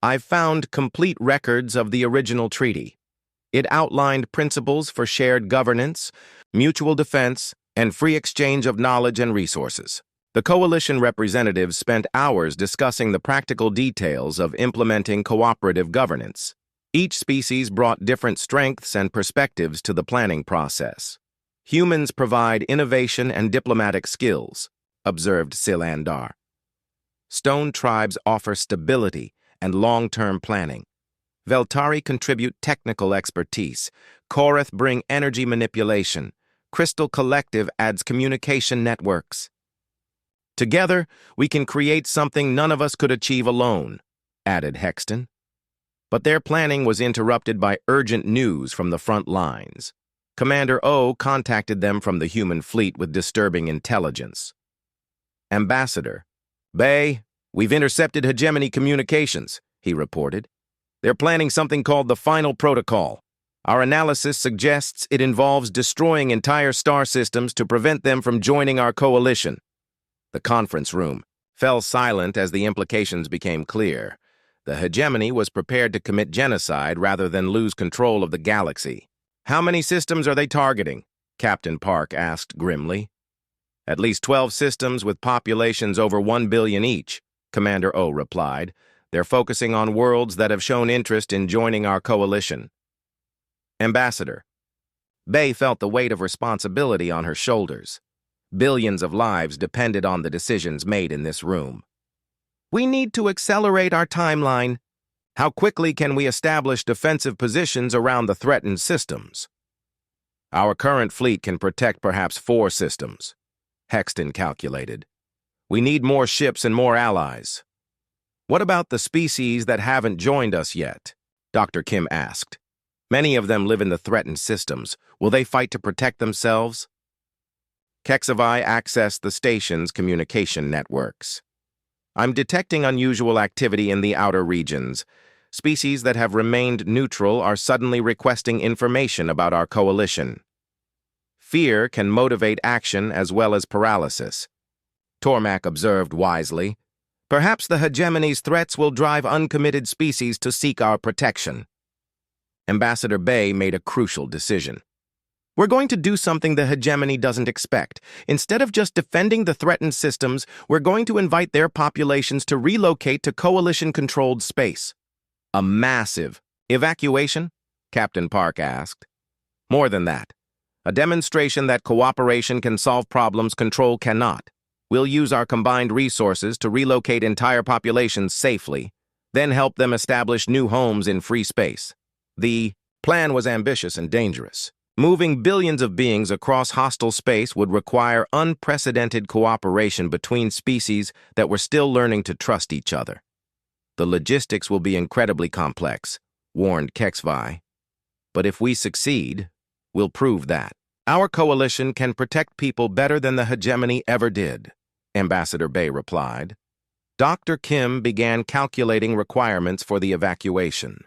[SPEAKER 1] "I've found complete records of the original treaty. It outlined principles for shared governance, mutual defense, and free exchange of knowledge and resources." The coalition representatives spent hours discussing the practical details of implementing cooperative governance. Each species brought different strengths and perspectives to the planning process. "Humans provide innovation and diplomatic skills," observed Silandar. "Stone tribes offer stability and long-term planning. Veltari contribute technical expertise. Koreth bring energy manipulation. Crystal Collective adds communication networks." Together, we can create something none of us could achieve alone, added Hexton. But their planning was interrupted by urgent news from the front lines. Commander O contacted them from the human fleet with disturbing intelligence. Ambassador, Bay, we've intercepted hegemony communications, he reported. They're planning something called the Final Protocol. Our analysis suggests it involves destroying entire star systems to prevent them from joining our coalition. The conference room fell silent as the implications became clear. The hegemony was prepared to commit genocide rather than lose control of the galaxy. How many systems are they targeting? Captain Park asked grimly. At least 12 systems with populations over 1 billion each, Commander O replied. They're focusing on worlds that have shown interest in joining our coalition. Ambassador, Bay felt the weight of responsibility on her shoulders. Billions of lives depended on the decisions made in this room. We need to accelerate our timeline. How quickly can we establish defensive positions around the threatened systems? Our current fleet can protect perhaps 4 systems, Hexton calculated. We need more ships and more allies. What about the species that haven't joined us yet? Dr. Kim asked. Many of them live in the threatened systems. Will they fight to protect themselves? HFY accessed the station's communication networks. I'm detecting unusual activity in the outer regions. Species that have remained neutral are suddenly requesting information about our coalition. Fear can motivate action as well as paralysis. Tormak observed wisely. Perhaps the hegemony's threats will drive uncommitted species to seek our protection. Ambassador Bay made a crucial decision. We're going to do something the hegemony doesn't expect. Instead of just defending the threatened systems, we're going to invite their populations to relocate to coalition-controlled space. A massive evacuation? Captain Park asked. More than that. A demonstration that cooperation can solve problems control cannot. We'll use our combined resources to relocate entire populations safely, then help them establish new homes in free space. The plan was ambitious and dangerous. Moving billions of beings across hostile space would require unprecedented cooperation between species that were still learning to trust each other. The logistics will be incredibly complex, warned HFY. But if we succeed, we'll prove that. Our coalition can protect people better than the hegemony ever did, Ambassador Bay replied. Dr. Kim began calculating requirements for the evacuation.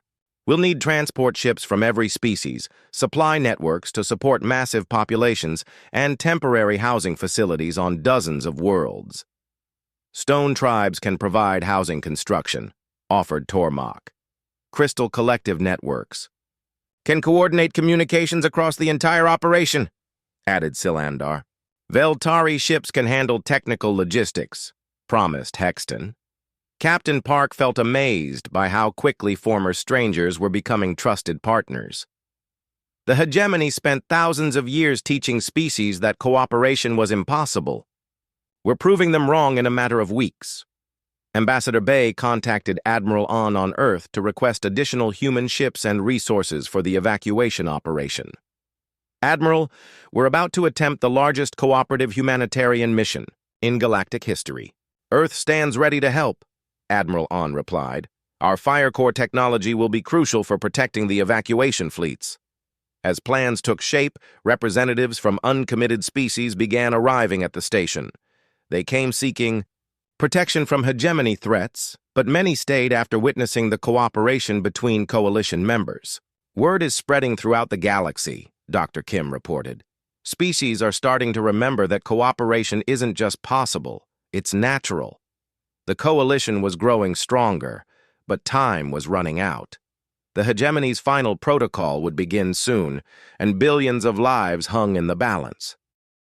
[SPEAKER 1] We'll need transport ships from every species, supply networks to support massive populations, and temporary housing facilities on dozens of worlds. Stone tribes can provide housing construction, offered Tormak. Crystal Collective networks can coordinate communications across the entire operation, added Silandar. Veltari ships can handle technical logistics, promised Hexton. Captain Park felt amazed by how quickly former strangers were becoming trusted partners. The hegemony spent thousands of years teaching species that cooperation was impossible. We're proving them wrong in a matter of weeks. Ambassador Bay contacted Admiral on Earth to request additional human ships and resources for the evacuation operation. Admiral, we're about to attempt the largest cooperative humanitarian mission in galactic history. Earth stands ready to help, Admiral On replied. Our fire core technology will be crucial for protecting the evacuation fleets. As plans took shape, representatives from uncommitted species began arriving at the station. They came seeking protection from hegemony threats, but many stayed after witnessing the cooperation between coalition members. Word is spreading throughout the galaxy, Dr. Kim reported. Species are starting to remember that cooperation isn't just possible, it's natural. The coalition was growing stronger, but time was running out. The hegemony's final protocol would begin soon, and billions of lives hung in the balance.